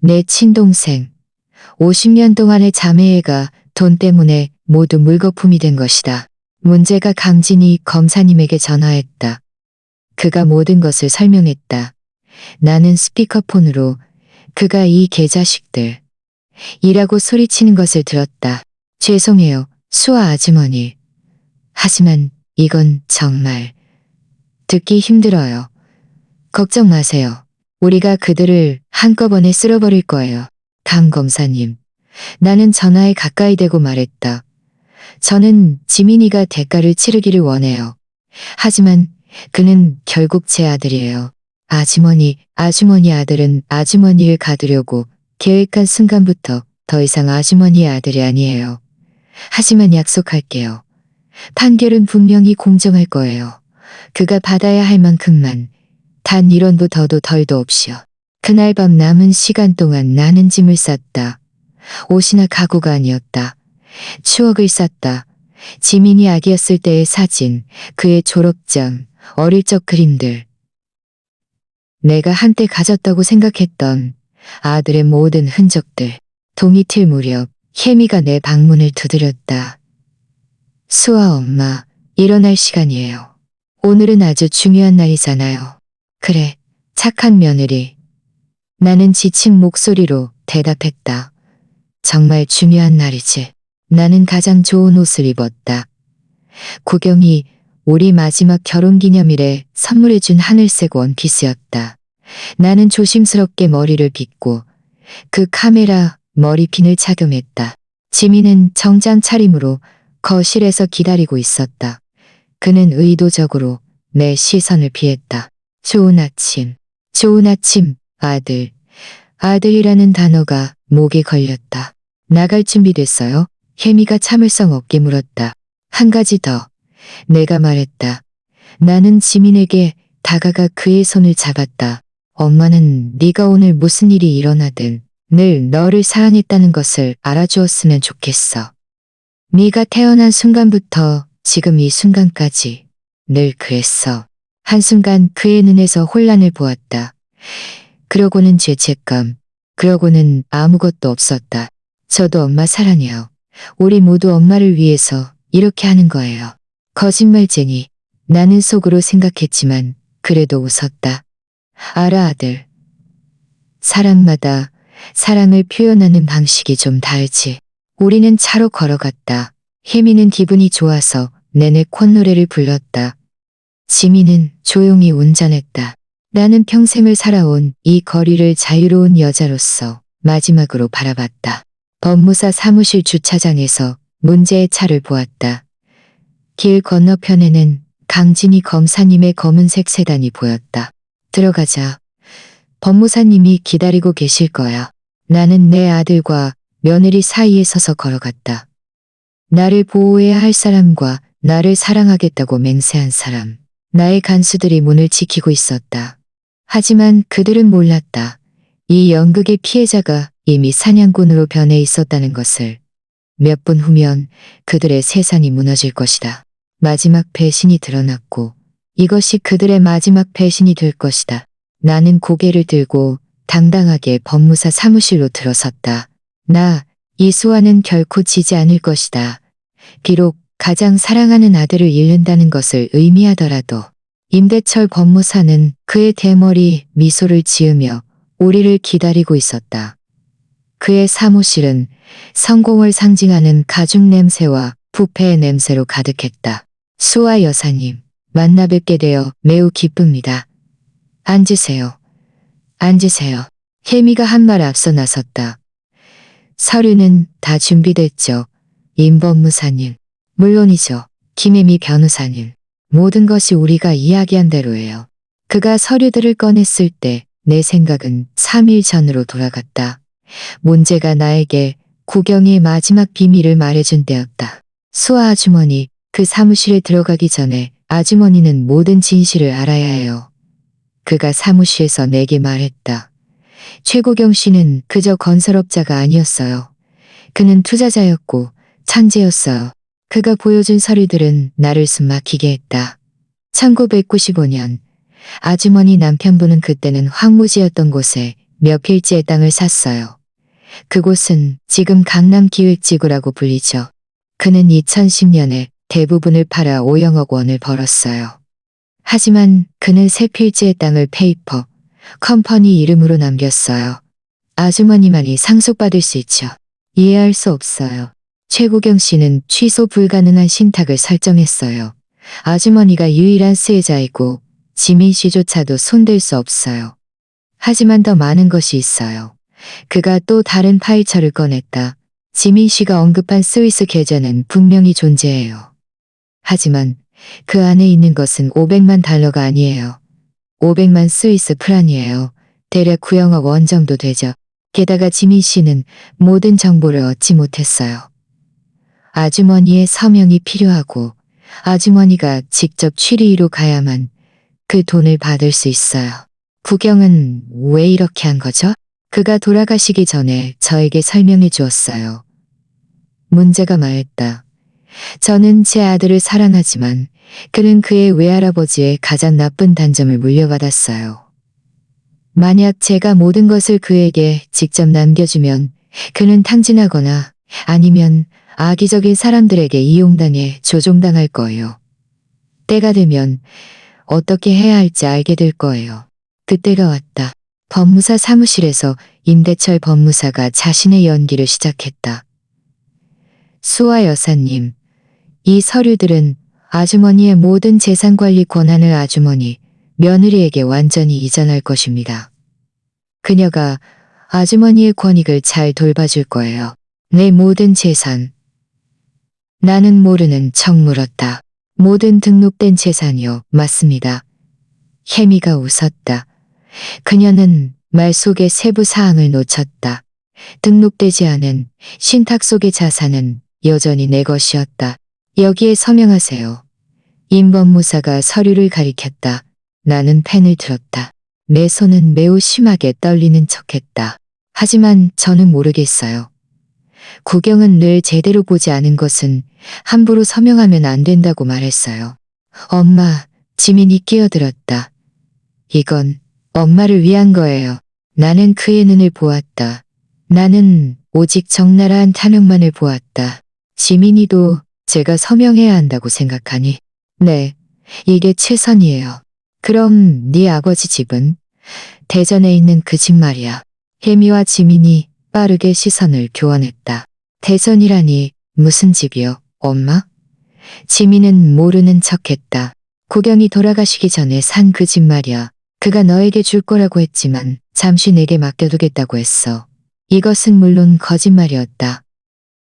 내 친동생, 50년 동안의 자매애가 돈 때문에 모두 물거품이 된 것이다. 문제가 강진희 검사님에게 전화했다. 그가 모든 것을 설명했다. 나는 스피커폰으로 그가 이 개자식들 이라고 소리치는 것을 들었다. 죄송해요, 수아 아주머니. 하지만 이건 정말 듣기 힘들어요. 걱정 마세요. 우리가 그들을 한꺼번에 쓸어버릴 거예요. 강 검사님. 나는 전화에 가까이 대고 말했다. 저는 지민이가 대가를 치르기를 원해요. 하지만 그는 결국 제 아들이에요. 아주머니 아들은 아주머니를 가두려고 계획한 순간부터 더 이상 아주머니의 아들이 아니에요. 하지만 약속할게요. 판결은 분명히 공정할 거예요. 그가 받아야 할 만큼만 단 1원도 더도 덜도 없이요. 그날 밤 남은 시간 동안 나는 짐을 쌌다. 옷이나 가구가 아니었다. 추억을 쌌다. 지민이 아기였을 때의 사진, 그의 졸업장, 어릴 적 그림들. 내가 한때 가졌다고 생각했던 아들의 모든 흔적들. 동이틀 무렵 혜미가 내 방문을 두드렸다. 수아 엄마, 일어날 시간이에요. 오늘은 아주 중요한 날이잖아요. 그래, 착한 며느리. 나는 지친 목소리로 대답했다. 정말 중요한 날이지. 나는 가장 좋은 옷을 입었다. 구경이 우리 마지막 결혼기념일에 선물해준 하늘색 원피스였다. 나는 조심스럽게 머리를 빗고 그 카메라 머리핀을 착용했다. 지민은 정장 차림으로 거실에서 기다리고 있었다. 그는 의도적으로 내 시선을 피했다. 좋은 아침, 좋은 아침, 아들. 아들이라는 단어가 목에 걸렸다. 나갈 준비 됐어요? 혜미가 참을성 없게 물었다. 한 가지 더. 내가 말했다. 나는 지민에게 다가가 그의 손을 잡았다. 엄마는 네가 오늘 무슨 일이 일어나든 늘 너를 사랑했다는 것을 알아주었으면 좋겠어. 네가 태어난 순간부터 지금 이 순간까지 늘 그랬어. 한순간 그의 눈에서 혼란을 보았다. 그러고는 죄책감, 그러고는 아무것도 없었다. 저도 엄마 사랑해요. 우리 모두 엄마를 위해서 이렇게 하는 거예요. 거짓말쟁이. 나는 속으로 생각했지만 그래도 웃었다. 알아 아들. 사람마다 사랑을 표현하는 방식이 좀 다르지. 우리는 차로 걸어갔다. 혜미는 기분이 좋아서 내내 콧노래를 불렀다. 지민은 조용히 운전했다. 나는 평생을 살아온 이 거리를 자유로운 여자로서 마지막으로 바라봤다. 법무사 사무실 주차장에서 문제의 차를 보았다. 길 건너편에는 강진희 검사님의 검은색 세단이 보였다. 들어가자. 법무사님이 기다리고 계실 거야. 나는 내 아들과 며느리 사이에 서서 걸어갔다. 나를 보호해야 할 사람과 나를 사랑하겠다고 맹세한 사람. 나의 간수들이 문을 지키고 있었다. 하지만 그들은 몰랐다. 이 연극의 피해자가 이미 사냥꾼으로 변해 있었다는 것을. 몇 분 후면 그들의 세상이 무너질 것이다. 마지막 배신이 드러났고 이것이 그들의 마지막 배신이 될 것이다. 나는 고개를 들고 당당하게 법무사 사무실로 들어섰다. 나, 이수아는 결코 지지 않을 것이다. 비록 가장 사랑하는 아들을 잃는다는 것을 의미하더라도. 임대철 법무사는 그의 대머리 미소를 지으며 우리를 기다리고 있었다. 그의 사무실은 성공을 상징하는 가죽 냄새와 부패의 냄새로 가득했다. 수아 여사님, 만나 뵙게 되어 매우 기쁩니다. 앉으세요. 앉으세요. 혜미가 한 말 앞서 나섰다. 서류는 다 준비됐죠. 임 법무사님. 물론이죠. 김혜미 변호사님. 모든 것이 우리가 이야기한 대로예요. 그가 서류들을 꺼냈을 때 내 생각은 3일 전으로 돌아갔다. 문제가 나에게 구경의 마지막 비밀을 말해준 때였다. 수아 아주머니, 그 사무실에 들어가기 전에 아주머니는 모든 진실을 알아야 해요. 그가 사무실에서 내게 말했다. 최고경 씨는 그저 건설업자가 아니었어요. 그는 투자자였고 천재였어요. 그가 보여준 서류들은 나를 숨막히게 했다. 1995년 아주머니 남편분은 그때는 황무지였던 곳에 몇 필지의 땅을 샀어요. 그곳은 지금 강남기획지구라고 불리죠. 그는 2010년에 대부분을 팔아 5억여 원을 벌었어요. 하지만 그는 세 필지의 땅을 페이퍼, 컴퍼니 이름으로 남겼어요. 아주머니만이 상속받을 수 있죠. 이해할 수 없어요. 최고경 씨는 취소 불가능한 신탁을 설정했어요. 아주머니가 유일한 수혜자이고 지민 씨조차도 손댈 수 없어요. 하지만 더 많은 것이 있어요. 그가 또 다른 파일처를 꺼냈다. 지민 씨가 언급한 스위스 계좌는 분명히 존재해요. 하지만 그 안에 있는 것은 500만 달러가 아니에요. 500만 스위스 프란이에요. 대략 9억여 원 정도 되죠. 게다가 지민 씨는 모든 정보를 얻지 못했어요. 아주머니의 서명이 필요하고 아주머니가 직접 취리로 가야만 그 돈을 받을 수 있어요. 구경은 왜 이렇게 한 거죠? 그가 돌아가시기 전에 저에게 설명해 주었어요. 문제가 말했다. 저는 제 아들을 사랑하지만 그는 그의 외할아버지의 가장 나쁜 단점을 물려받았어요. 만약 제가 모든 것을 그에게 직접 남겨주면 그는 탕진하거나 아니면 악의적인 사람들에게 이용당해 조종당할 거예요. 때가 되면 어떻게 해야 할지 알게 될 거예요. 그때가 왔다. 법무사 사무실에서 임대철 법무사가 자신의 연기를 시작했다. 수아 여사님, 이 서류들은 아주머니의 모든 재산관리 권한을 아주머니, 며느리에게 완전히 이전할 것입니다. 그녀가 아주머니의 권익을 잘 돌봐줄 거예요. 내 모든 재산. 나는 모르는 척 물었다. 모든 등록된 재산이요. 맞습니다. 혜미가 웃었다. 그녀는 말 속의 세부 사항을 놓쳤다. 등록되지 않은 신탁 속의 자산은 여전히 내 것이었다. 여기에 서명하세요. 임 법무사가 서류를 가리켰다. 나는 펜을 들었다. 내 손은 매우 심하게 떨리는 척했다. 하지만 저는 모르겠어요. 구경은 늘 제대로 보지 않은 것은 함부로 서명하면 안 된다고 말했어요. 엄마, 지민이 끼어들었다. 이건 엄마를 위한 거예요. 나는 그의 눈을 보았다. 나는 오직 적나라한 탐욕만을 보았다. 지민이도 제가 서명해야 한다고 생각하니? 네, 이게 최선이에요. 그럼 네 아버지 집은? 대전에 있는 그 집 말이야. 혜미와 지민이 빠르게 시선을 교환했다. 대전이라니 무슨 집이요, 엄마? 지민은 모르는 척했다. 구경이 돌아가시기 전에 산 그 집 말이야. 그가 너에게 줄 거라고 했지만 잠시 내게 맡겨두겠다고 했어. 이것은 물론 거짓말이었다.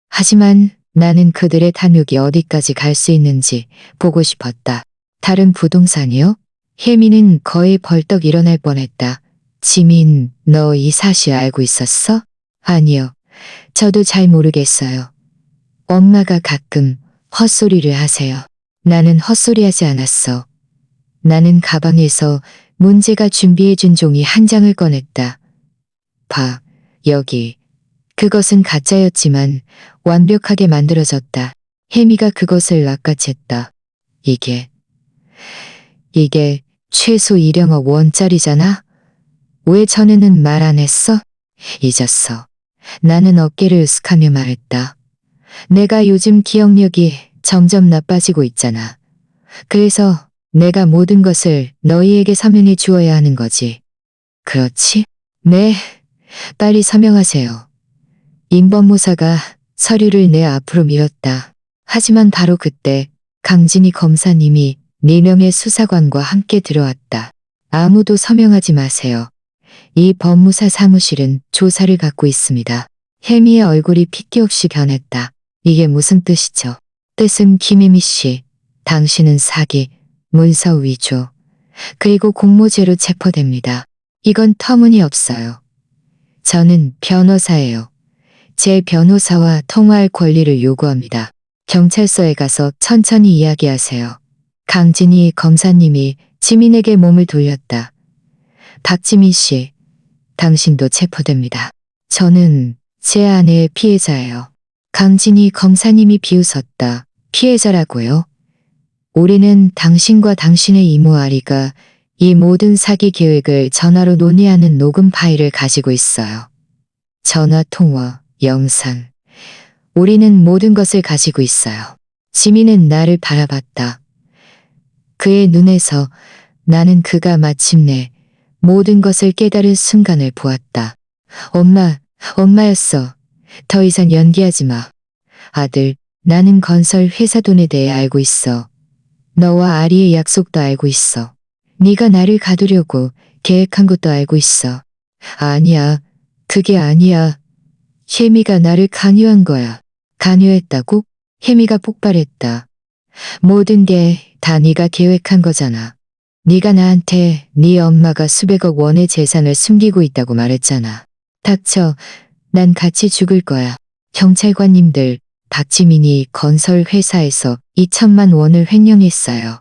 하지만 나는 그들의 탐욕이 어디까지 갈 수 있는지 보고 싶었다. 다른 부동산이요? 혜미는 거의 벌떡 일어날 뻔했다. 지민, 너 이 사실 알고 있었어? 아니요. 저도 잘 모르겠어요. 엄마가 가끔 헛소리를 하세요. 나는 헛소리하지 않았어. 나는 가방에서 문제가 준비해준 종이 한 장을 꺼냈다. 봐, 여기. 그것은 가짜였지만 완벽하게 만들어졌다. 혜미가 그것을 낚아챘다. 이게 최소 1억억 원짜리잖아? 왜 전에는 말 안 했어? 잊었어. 나는 어깨를 으쓱하며 말했다. 내가 요즘 기억력이 점점 나빠지고 있잖아. 그래서 내가 모든 것을 너희에게 서명해 주어야 하는 거지. 그렇지? 네, 빨리 서명하세요. 임 법무사가 서류를 내 앞으로 밀었다. 하지만 바로 그때 강진희 검사님이 4명의 수사관과 함께 들어왔다. 아무도 서명하지 마세요. 이 법무사 사무실은 조사를 받고 있습니다. 혜미의 얼굴이 핏기 없이 변했다. 이게 무슨 뜻이죠? 뜻은 김혜미 씨, 당신은 사기, 문서 위조, 그리고 공모죄로 체포됩니다. 이건 터무니없어요. 저는 변호사예요. 제 변호사와 통화할 권리를 요구합니다. 경찰서에 가서 천천히 이야기하세요. 강진희 검사님이 지민에게 몸을 돌렸다. 박지민 씨, 당신도 체포됩니다. 저는 제 아내의 피해자예요. 강진희 검사님이 비웃었다. 피해자라고요? 우리는 당신과 당신의 이모 아리가 이 모든 사기 계획을 전화로 논의하는 녹음 파일을 가지고 있어요. 전화 통화, 영상. 우리는 모든 것을 가지고 있어요. 지민은 나를 바라봤다. 그의 눈에서 나는 그가 마침내 모든 것을 깨달은 순간을 보았다. 엄마였어. 더 이상 연기하지 마. 아들, 나는 건설 회사 돈에 대해 알고 있어. 너와 아리의 약속도 알고 있어. 네가 나를 가두려고 계획한 것도 알고 있어. 아니야. 그게 아니야. 혜미가 나를 강요한 거야. 강요했다고? 혜미가 폭발했다. 모든 게 다 네가 계획한 거잖아. 네가 나한테 네 엄마가 수백억 원의 재산을 숨기고 있다고 말했잖아. 닥쳐. 난 같이 죽을 거야. 경찰관님들, 박지민이 건설 회사에서 2천만 원을 횡령했어요.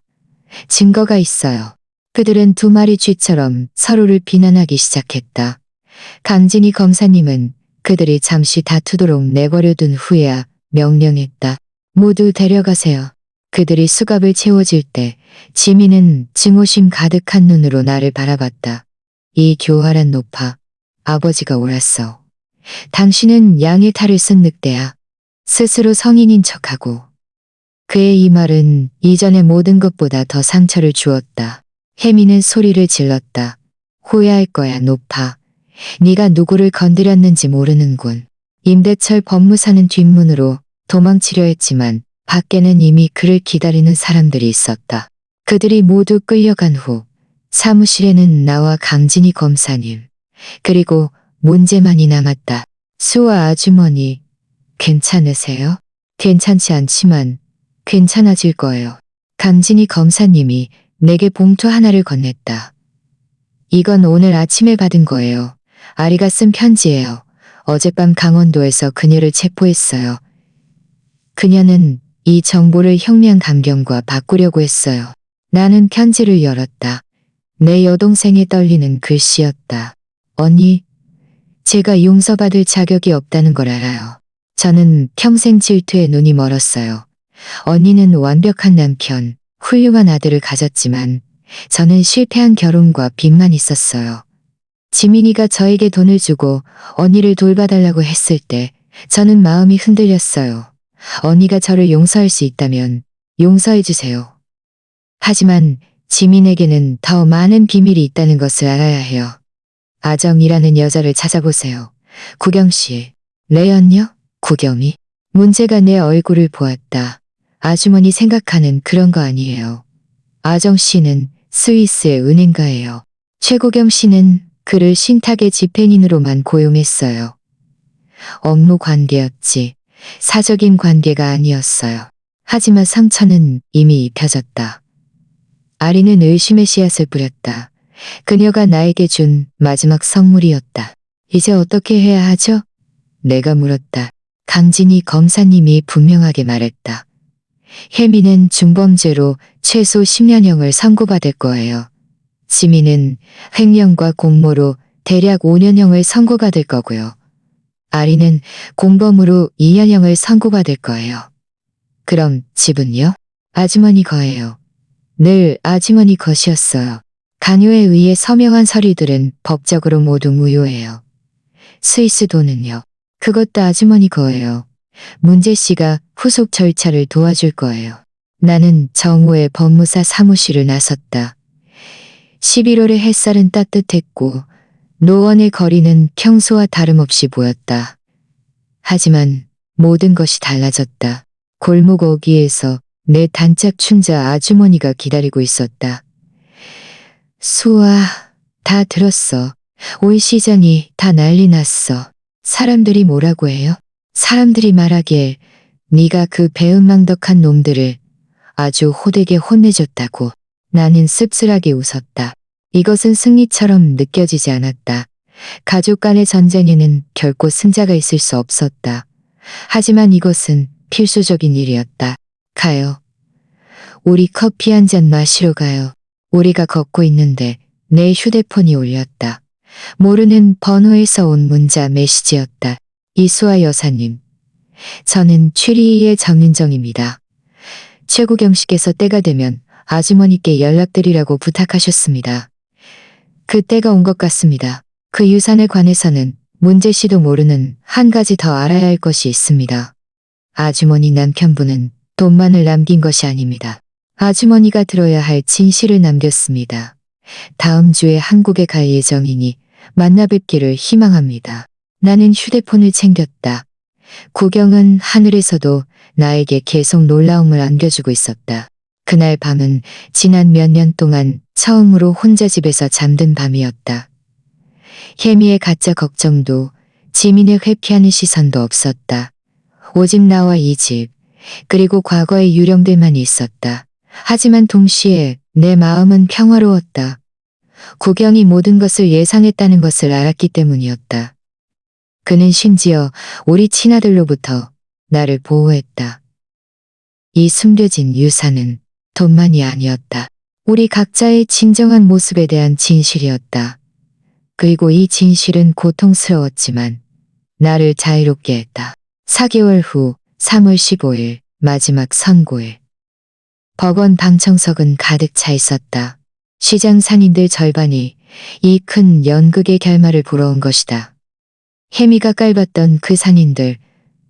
증거가 있어요. 그들은 두 마리 쥐처럼 서로를 비난하기 시작했다. 강진희 검사님은 그들이 잠시 다투도록 내버려둔 후에야 명령했다. 모두 데려가세요. 그들이 수갑을 채워질 때 지민은 증오심 가득한 눈으로 나를 바라봤다. 이 교활한 노파, 아버지가 옳았어. 당신은 양의 탈을 쓴 늑대야. 스스로 성인인 척하고. 그의 이 말은 이전의 모든 것보다 더 상처를 주었다. 혜미는 소리를 질렀다. 후회할 거야, 높아. 네가 누구를 건드렸는지 모르는군. 임대철 법무사는 뒷문으로 도망치려 했지만 밖에는 이미 그를 기다리는 사람들이 있었다. 그들이 모두 끌려간 후 사무실에는 나와 강진희 검사님, 그리고 문제만이 남았다. 수아 아주머니, 괜찮으세요? 괜찮지 않지만 괜찮아질 거예요. 강진희 검사님이 내게 봉투 하나를 건넸다. 이건 오늘 아침에 받은 거예요. 아리가 쓴 편지예요. 어젯밤 강원도에서 그녀를 체포했어요. 그녀는 이 정보를 혁명 감경과 바꾸려고 했어요. 나는 편지를 열었다. 내 여동생의 떨리는 글씨였다. 언니, 제가 용서받을 자격이 없다는 걸 알아요. 저는 평생 질투에 눈이 멀었어요. 언니는 완벽한 남편, 훌륭한 아들을 가졌지만 저는 실패한 결혼과 빚만 있었어요. 지민이가 저에게 돈을 주고 언니를 돌봐달라고 했을 때 저는 마음이 흔들렸어요. 언니가 저를 용서할 수 있다면 용서해 주세요. 하지만 지민에게는 더 많은 비밀이 있다는 것을 알아야 해요. 아정이라는 여자를 찾아보세요. 구경 씨. 레연요? 구경이? 문제가 내 얼굴을 보았다. 아주머니 생각하는 그런 거 아니에요. 아정 씨는 스위스의 은행가예요. 최고경 씨는 그를 신탁의 집행인으로만 고용했어요. 업무 관계였지. 사적인 관계가 아니었어요. 하지만 상처는 이미 입혀졌다. 아리는 의심의 씨앗을 뿌렸다. 그녀가 나에게 준 마지막 선물이었다. 이제 어떻게 해야 하죠? 내가 물었다. 강진희 검사님이 분명하게 말했다. 혜미는 중범죄로 최소 10년형을 선고받을 거예요. 지민은 횡령과 공모로 대략 5년형을 선고받을 거고요. 아리는 공범으로 2년형을 선고받을 거예요. 그럼 집은요? 아주머니 거예요. 늘 아주머니 것이었어요. 강요에 의해 서명한 서류들은 법적으로 모두 무효예요. 스위스 돈은요? 그것도 아주머니 거예요. 문재 씨가 후속 절차를 도와줄 거예요. 나는 정오의 법무사 사무실을 나섰다. 11월의 햇살은 따뜻했고 노원의 거리는 평소와 다름없이 보였다. 하지만 모든 것이 달라졌다. 골목 어귀에서 내 단짝 춘자 아주머니가 기다리고 있었다. 수아, 다 들었어. 온 시장이 다 난리 났어. 사람들이 뭐라고 해요? 사람들이 말하기에 네가 그 배은망덕한 놈들을 아주 호되게 혼내줬다고. 나는 씁쓸하게 웃었다. 이것은 승리처럼 느껴지지 않았다. 가족 간의 전쟁에는 결코 승자가 있을 수 없었다. 하지만 이것은 필수적인 일이었다. 가요. 우리 커피 한 잔 마시러 가요. 우리가 걷고 있는데 내 휴대폰이 울렸다. 모르는 번호에서 온 문자 메시지였다. 이수아 여사님. 저는 취리의 정윤정입니다. 최고경 씨께서 때가 되면 아주머니께 연락드리라고 부탁하셨습니다. 그 때가 온 것 같습니다. 그 유산에 관해서는 문재 씨도 모르는 한 가지 더 알아야 할 것이 있습니다. 아주머니 남편분은 돈만을 남긴 것이 아닙니다. 아주머니가 들어야 할 진실을 남겼습니다. 다음 주에 한국에 갈 예정이니 만나 뵙기를 희망합니다. 나는 휴대폰을 챙겼다. 구경은 하늘에서도 나에게 계속 놀라움을 안겨주고 있었다. 그날 밤은 지난 몇 년 동안 처음으로 혼자 집에서 잠든 밤이었다. 혜미의 가짜 걱정도 지민을 회피하는 시선도 없었다. 오직 나와 이 집, 그리고 과거의 유령들만 있었다. 하지만 동시에 내 마음은 평화로웠다. 구경이 모든 것을 예상했다는 것을 알았기 때문이었다. 그는 심지어 우리 친아들로부터 나를 보호했다. 이 숨겨진 유산은 돈만이 아니었다. 우리 각자의 진정한 모습에 대한 진실이었다. 그리고 이 진실은 고통스러웠지만 나를 자유롭게 했다. 4개월 후 3월 15일 마지막 선고일. 법원 방청석은 가득 차 있었다. 시장 상인들 절반이 이 큰 연극의 결말을 보러 온 것이다. 혜미가 깔봤던 그 상인들,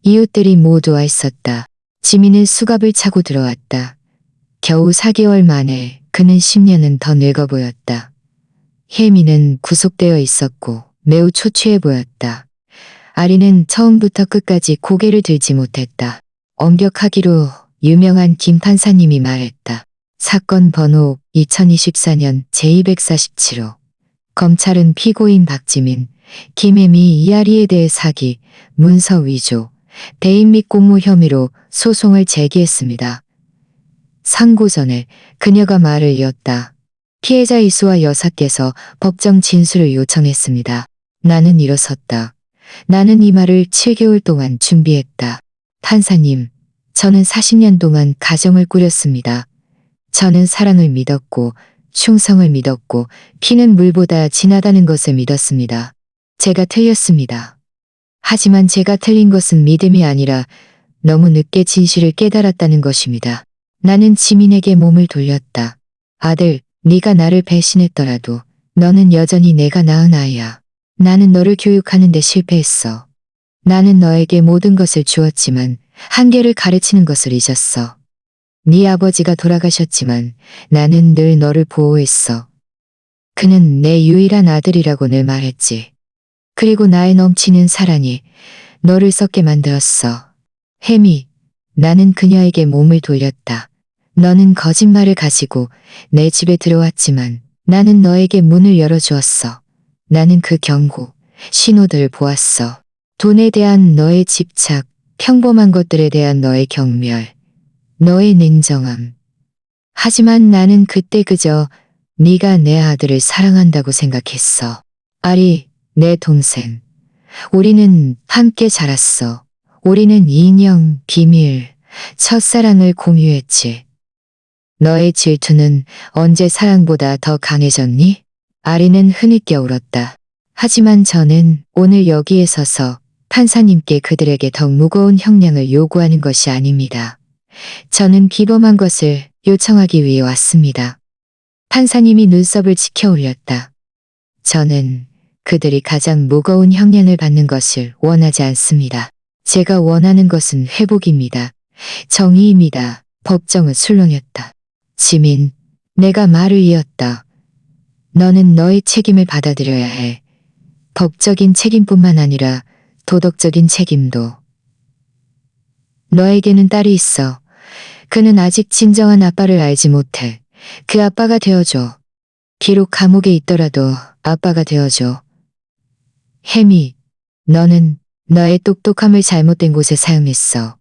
이웃들이 모두 와 있었다. 지민은 수갑을 차고 들어왔다. 겨우 4개월 만에 그는 10년은 더 늙어 보였다. 혜미는 구속되어 있었고 매우 초췌해 보였다. 아리는 처음부터 끝까지 고개를 들지 못했다. 엄격하기로 유명한 김 판사님이 말했다. 사건 번호 2024년 제247호. 검찰은 피고인 박지민, 김혜미 이아리에 대해 사기, 문서 위조, 대인 및 공모 혐의로 소송을 제기했습니다. 상고 전에 그녀가 말을 이었다. 피해자 이수와 여사께서 법정 진술을 요청했습니다. 나는 일어섰다. 나는 이 말을 7개월 동안 준비했다. 판사님, 저는 40년 동안 가정을 꾸렸습니다. 저는 사랑을 믿었고 충성을 믿었고 피는 물보다 진하다는 것을 믿었습니다. 제가 틀렸습니다. 하지만 제가 틀린 것은 믿음이 아니라 너무 늦게 진실을 깨달았다는 것입니다. 나는 지민에게 몸을 돌렸다. 아들, 네가 나를 배신했더라도 너는 여전히 내가 낳은 아이야. 나는 너를 교육하는 데 실패했어. 나는 너에게 모든 것을 주었지만 한계를 가르치는 것을 잊었어. 네 아버지가 돌아가셨지만 나는 늘 너를 보호했어. 그는 내 유일한 아들이라고 늘 말했지. 그리고 나의 넘치는 사랑이 너를 썩게 만들었어. 혜미, 나는 그녀에게 몸을 돌렸다. 너는 거짓말을 가지고 내 집에 들어왔지만 나는 너에게 문을 열어주었어. 나는 그 경고, 신호들을 보았어. 돈에 대한 너의 집착, 평범한 것들에 대한 너의 경멸, 너의 냉정함. 하지만 나는 그때 그저 네가 내 아들을 사랑한다고 생각했어. 아리, 내 동생. 우리는 함께 자랐어. 우리는 인형, 비밀, 첫사랑을 공유했지. 너의 질투는 언제 사랑보다 더 강해졌니? 아리는 흐느껴 울었다. 하지만 저는 오늘 여기에 서서 판사님께 그들에게 더 무거운 형량을 요구하는 것이 아닙니다. 저는 비범한 것을 요청하기 위해 왔습니다. 판사님이 눈썹을 치켜 올렸다. 저는 그들이 가장 무거운 형량을 받는 것을 원하지 않습니다. 제가 원하는 것은 회복입니다. 정의입니다. 법정은 술렁였다. 지민, 내가 말을 이었다. 너는 너의 책임을 받아들여야 해. 법적인 책임뿐만 아니라 도덕적인 책임도. 너에게는 딸이 있어. 그는 아직 진정한 아빠를 알지 못해. 그 아빠가 되어줘. 비록 감옥에 있더라도 아빠가 되어줘. 혜미, 너는 너의 똑똑함을 잘못된 곳에 사용했어.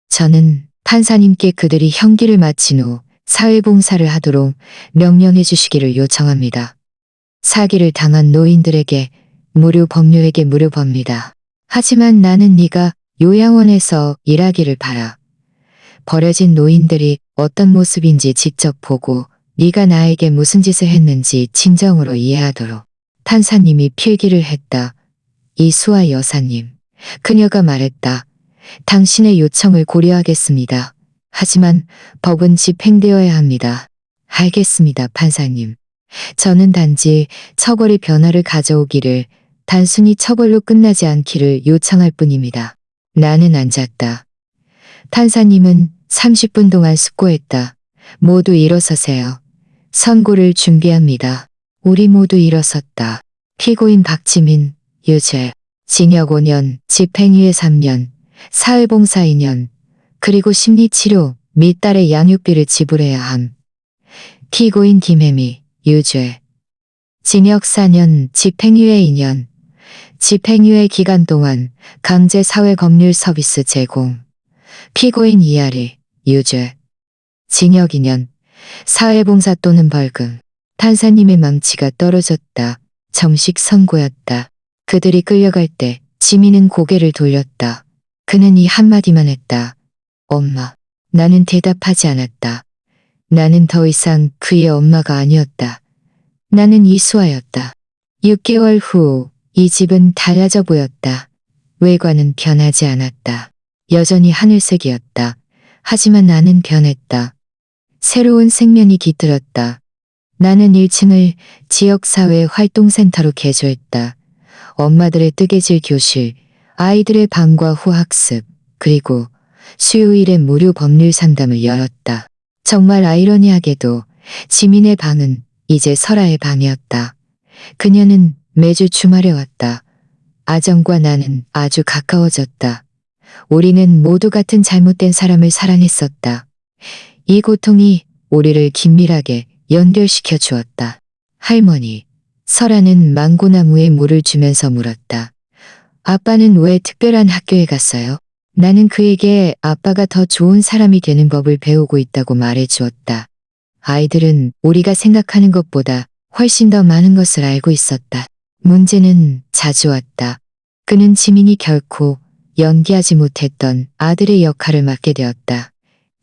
저는 판사님께 그들이 형기를 마친 후 사회봉사를 하도록 명령해 주시기를 요청합니다. 사기를 당한 노인들에게 무료 법료에게 무료 법니다. 하지만 나는 네가 요양원에서 일하기를 바라. 버려진 노인들이 어떤 모습인지 직접 보고 네가 나에게 무슨 짓을 했는지 진정으로 이해하도록. 판사님이 필기를 했다. 이수아 여사님. 그녀가 말했다. 당신의 요청을 고려하겠습니다. 하지만 법은 집행되어야 합니다. 알겠습니다, 판사님. 저는 단지 처벌의 변화를 가져오기를, 단순히 처벌로 끝나지 않기를 요청할 뿐입니다. 나는 앉았다. 판사님은 30분 동안 숙고했다. 모두 일어서세요. 선고를 준비합니다. 우리 모두 일어섰다. 피고인 박지민, 유죄, 징역 5년, 집행유예 3년, 사회봉사 2년, 그리고 심리치료 및 딸의 양육비를 지불해야 함. 피고인 김혜미, 유죄, 징역 4년, 집행유예 2년, 집행유예 기간 동안 강제 사회검률 서비스 제공. 피고인 이아리, 유죄, 징역 2년, 사회봉사 또는 벌금. 판사님의 망치가 떨어졌다. 정식 선고였다. 그들이 끌려갈 때 지민은 고개를 돌렸다. 그는 이 한마디만 했다. 엄마. 나는 대답하지 않았다. 나는 더 이상 그의 엄마가 아니었다. 나는 이수아였다. 6개월 후 이 집은 달라져 보였다. 외관은 변하지 않았다. 여전히 하늘색이었다. 하지만 나는 변했다. 새로운 생명이 깃들었다. 나는 1층을 지역사회 활동센터로 개조했다. 엄마들의 뜨개질 교실, 아이들의 방과 후 학습, 그리고 수요일에 무료 법률 상담을 열었다. 정말 아이러니하게도 지민의 방은 이제 설아의 방이었다. 그녀는 매주 주말에 왔다. 아정과 나는 아주 가까워졌다. 우리는 모두 같은 잘못된 사람을 사랑했었다. 이 고통이 우리를 긴밀하게 연결시켜 주었다. 할머니, 설아는 망고나무에 물을 주면서 물었다. 아빠는 왜 특별한 학교에 갔어요? 나는 그에게 아빠가 더 좋은 사람이 되는 법을 배우고 있다고 말해 주었다. 아이들은 우리가 생각하는 것보다 훨씬 더 많은 것을 알고 있었다. 문제는 자주 왔다. 그는 지민이 결코 연기하지 못했던 아들의 역할을 맡게 되었다.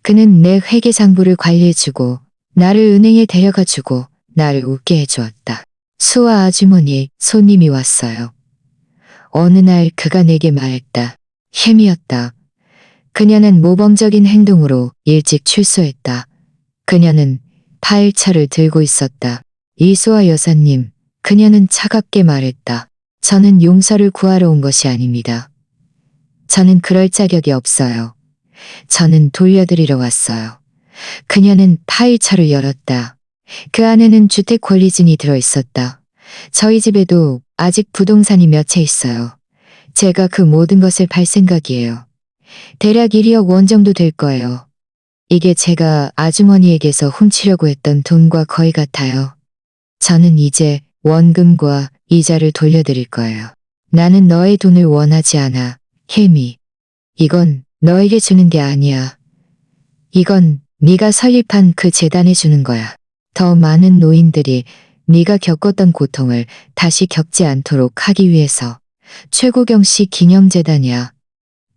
그는 내 회계장부를 관리해주고 나를 은행에 데려가주고 나를 웃게 해주었다. 수아 아주머니 손님이 왔어요. 어느 날 그가 내게 말했다. 햄이었다. 그녀는 모범적인 행동으로 일찍 출소했다. 그녀는 파일차를 들고 있었다. 이수아 여사님, 그녀는 차갑게 말했다. 저는 용서를 구하러 온 것이 아닙니다. 저는 그럴 자격이 없어요. 저는 돌려드리러 왔어요. 그녀는 파일차를 열었다. 그 안에는 주택 권리증이 들어있었다. 저희 집에도 아직 부동산이 몇 채 있어요. 제가 그 모든 것을 팔 생각이에요. 대략 1억 원 정도 될 거예요. 이게 제가 아주머니에게서 훔치려고 했던 돈과 거의 같아요. 저는 이제 원금과 이자를 돌려드릴 거예요. 나는 너의 돈을 원하지 않아, 혜미. 이건 너에게 주는 게 아니야. 이건 네가 설립한 그 재단에 주는 거야. 더 많은 노인들이 네가 겪었던 고통을 다시 겪지 않도록 하기 위해서 최고경시 기념재단이야.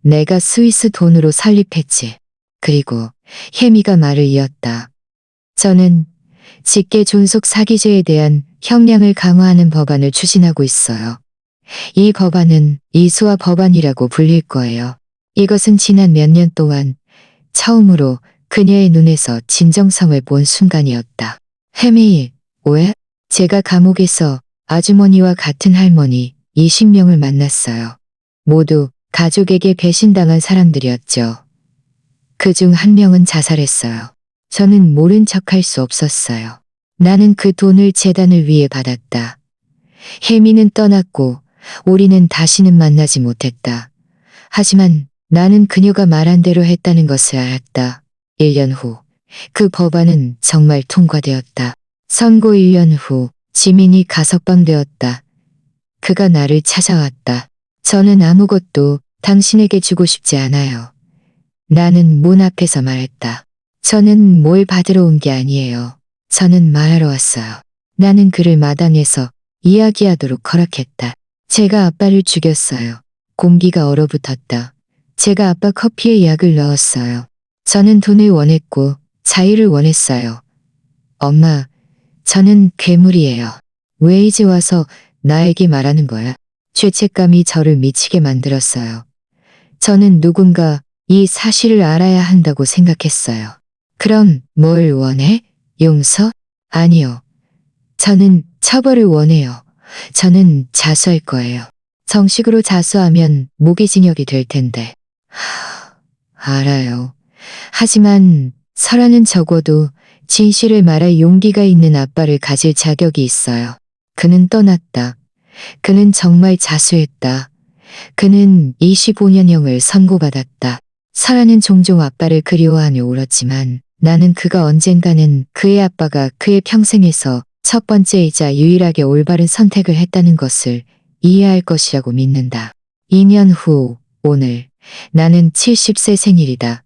내가 스위스 돈으로 설립했지. 그리고 혜미가 말을 이었다. 저는 직계 존속 사기죄에 대한 형량을 강화하는 법안을 추진하고 있어요. 이 법안은 이수아 법안이라고 불릴 거예요. 이것은 지난 몇 년 동안 처음으로 그녀의 눈에서 진정성을 본 순간이었다. 혜미, 왜? 제가 감옥에서 아주머니와 같은 할머니 20명을 만났어요. 모두 가족에게 배신당한 사람들이었죠. 그중 한 명은 자살했어요. 저는 모른 척할 수 없었어요. 나는 그 돈을 재단을 위해 받았다. 혜미는 떠났고 우리는 다시는 만나지 못했다. 하지만 나는 그녀가 말한 대로 했다는 것을 알았다. 1년 후, 그 법안은 정말 통과되었다. 선고 1년 후, 지민이 가석방되었다. 그가 나를 찾아왔다. 저는 아무것도 당신에게 주고 싶지 않아요. 나는 문 앞에서 말했다. 저는 뭘 받으러 온 게 아니에요. 저는 말하러 왔어요. 나는 그를 마당에서 이야기하도록 허락했다. 제가 아빠를 죽였어요. 공기가 얼어붙었다. 제가 아빠 커피에 약을 넣었어요. 저는 돈을 원했고 자유를 원했어요. 엄마, 저는 괴물이에요. 왜 이제 와서 나에게 말하는 거야? 죄책감이 저를 미치게 만들었어요. 저는 누군가 이 사실을 알아야 한다고 생각했어요. 그럼 뭘 원해? 용서? 아니요. 저는 처벌을 원해요. 저는 자수할 거예요. 정식으로 자수하면 무기징역이 될 텐데. 알아요. 하지만 설아는 적어도 진실을 말할 용기가 있는 아빠를 가질 자격이 있어요. 그는 떠났다. 그는 정말 자수했다. 그는 25년형을 선고받았다. 설아는 종종 아빠를 그리워하며 울었지만 나는 그가 언젠가는 그의 아빠가 그의 평생에서 첫 번째이자 유일하게 올바른 선택을 했다는 것을 이해할 것이라고 믿는다. 2년 후 오늘 나는 70세 생일이다.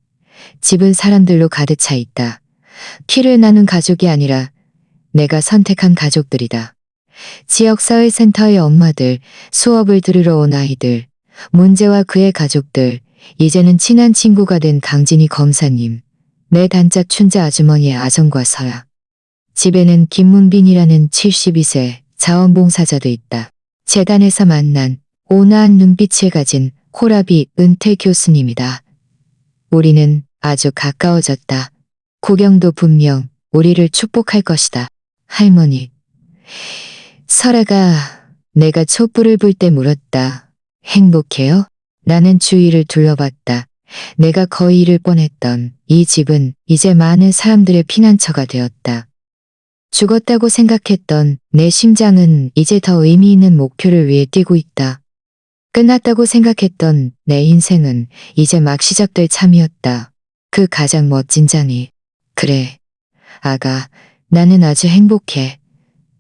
집은 사람들로 가득 차 있다. 피를 나눈 가족이 아니라 내가 선택한 가족들이다. 지역사회센터의 엄마들, 수업을 들으러 온 아이들, 문제와 그의 가족들, 이제는 친한 친구가 된 강진희 검사님, 내 단짝 춘자 아주머니의 아정과 설아. 집에는 김문빈이라는 72세 자원봉사자도 있다. 재단에서 만난 온화한 눈빛을 가진 호라비 은퇴 교수님이다. 우리는 아주 가까워졌다. 구경도 분명 우리를 축복할 것이다. 할머니, 설아가 내가 촛불을 불 때 물었다. 행복해요? 나는 주위를 둘러봤다. 내가 거의 잃을 뻔했던 이 집은 이제 많은 사람들의 피난처가 되었다. 죽었다고 생각했던 내 심장은 이제 더 의미 있는 목표를 위해 뛰고 있다. 끝났다고 생각했던 내 인생은 이제 막 시작될 참이었다. 그 가장 멋진 장이. 그래, 아가, 나는 아주 행복해.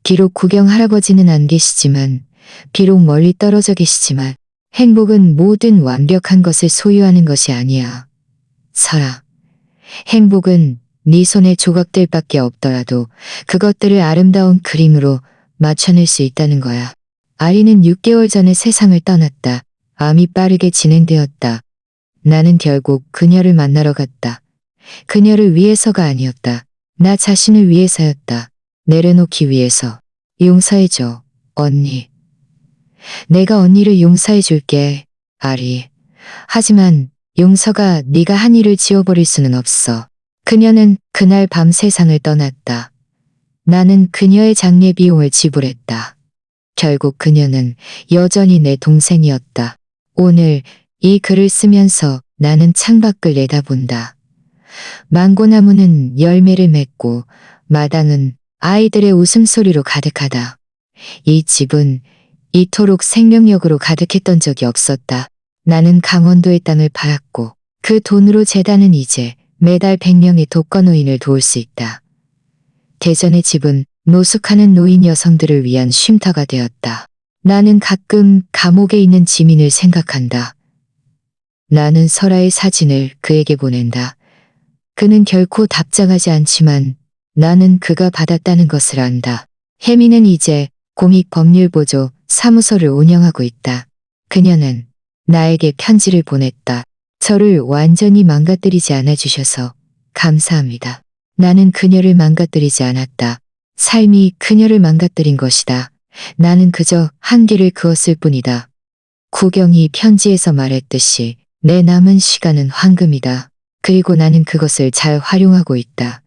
비록 구경 할아버지는 안 계시지만, 비록 멀리 떨어져 계시지만, 행복은 모든 완벽한 것을 소유하는 것이 아니야. 설아, 행복은 네 손에 조각들밖에 없더라도 그것들을 아름다운 그림으로 맞춰낼 수 있다는 거야. 아리는 6개월 전에 세상을 떠났다. 암이 빠르게 진행되었다. 나는 결국 그녀를 만나러 갔다. 그녀를 위해서가 아니었다. 나 자신을 위해서였다. 내려놓기 위해서. 용서해줘, 언니. 내가 언니를 용서해줄게, 아리. 하지만 용서가 네가 한 일을 지워버릴 수는 없어. 그녀는 그날 밤 세상을 떠났다. 나는 그녀의 장례 비용을 지불했다. 결국 그녀는 여전히 내 동생이었다. 오늘 이 글을 쓰면서 나는 창밖을 내다본다. 망고나무는 열매를 맺고 마당은 아이들의 웃음소리로 가득하다. 이 집은 이토록 생명력으로 가득했던 적이 없었다. 나는 강원도의 땅을 팔았고 그 돈으로 재단은 이제 매달 100명의 독거노인을 도울 수 있다. 대전의 집은 노숙하는 노인 여성들을 위한 쉼터가 되었다. 나는 가끔 감옥에 있는 지민을 생각한다. 나는 설아의 사진을 그에게 보낸다. 그는 결코 답장하지 않지만 나는 그가 받았다는 것을 안다. 혜미는 이제 공익법률보조 사무소를 운영하고 있다. 그녀는 나에게 편지를 보냈다. 저를 완전히 망가뜨리지 않아주셔서 감사합니다. 나는 그녀를 망가뜨리지 않았다. 삶이 그녀를 망가뜨린 것이다. 나는 그저 한계를 그었을 뿐이다. 구경이 편지에서 말했듯이 내 남은 시간은 황금이다. 그리고 나는 그것을 잘 활용하고 있다.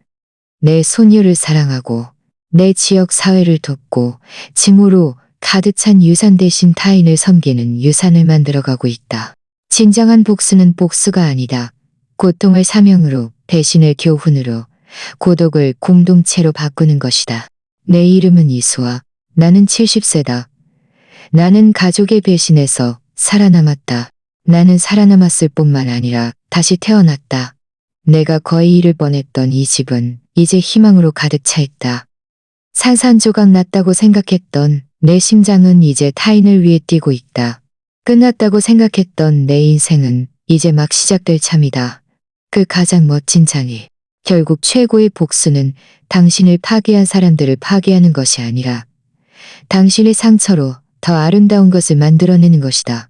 내 소녀를 사랑하고 내 지역 사회를 돕고 짐으로 가득 찬 유산 대신 타인을 섬기는 유산을 만들어가고 있다. 진정한 복수는 복수가 아니다. 고통을 사명으로, 배신을 교훈으로, 고독을 공동체로 바꾸는 것이다. 내 이름은 이수아. 나는 70세다. 나는 가족의 배신에서 살아남았다. 나는 살아남았을 뿐만 아니라 다시 태어났다. 내가 거의 잃을 뻔했던 이 집은 이제 희망으로 가득 차 있다. 산산조각 났다고 생각했던 내 심장은 이제 타인을 위해 뛰고 있다. 끝났다고 생각했던 내 인생은 이제 막 시작될 참이다. 그 가장 멋진 장이. 결국 최고의 복수는 당신을 파괴한 사람들을 파괴하는 것이 아니라 당신의 상처로 더 아름다운 것을 만들어내는 것이다.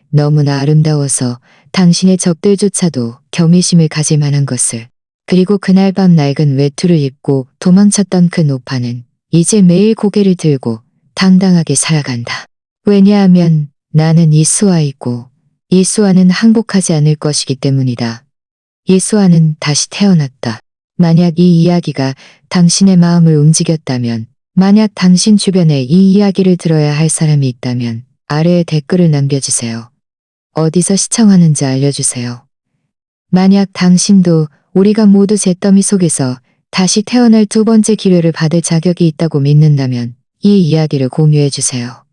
너무나 아름다워서 당신의 적들조차도 경외심을 가질 만한 것을. 그리고 그날 밤 낡은 외투를 입고 도망쳤던 그 노파는 이제 매일 고개를 들고 당당하게 살아간다. 왜냐하면 나는 이수아이고 이수아는 항복하지 않을 것이기 때문이다. 이수아는 다시 태어났다. 만약 이 이야기가 당신의 마음을 움직였다면, 만약 당신 주변에 이 이야기를 들어야 할 사람이 있다면 아래에 댓글을 남겨주세요. 어디서 시청하는지 알려주세요. 만약 당신도 우리가 모두 잿더미 속에서 다시 태어날 두 번째 기회를 받을 자격이 있다고 믿는다면 이 이야기를 공유해주세요.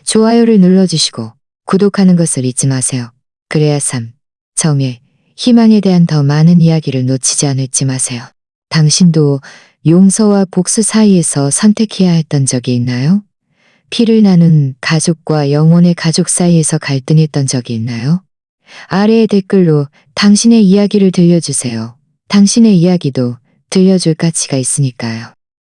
좋아요를 눌러주시고 구독하는 것을 잊지 마세요. 그래야 삶, 정의, 희망에 대한 더 많은 이야기를 놓치지 않을지 마세요. 당신도 용서와 복수 사이에서 선택해야 했던 적이 있나요? 피를 나눈 가족과 영혼의 가족 사이에서 갈등했던 적이 있나요? 아래의 댓글로 당신의 이야기를 들려주세요. 당신의 이야기도 들려줄 가치가 있으니까요.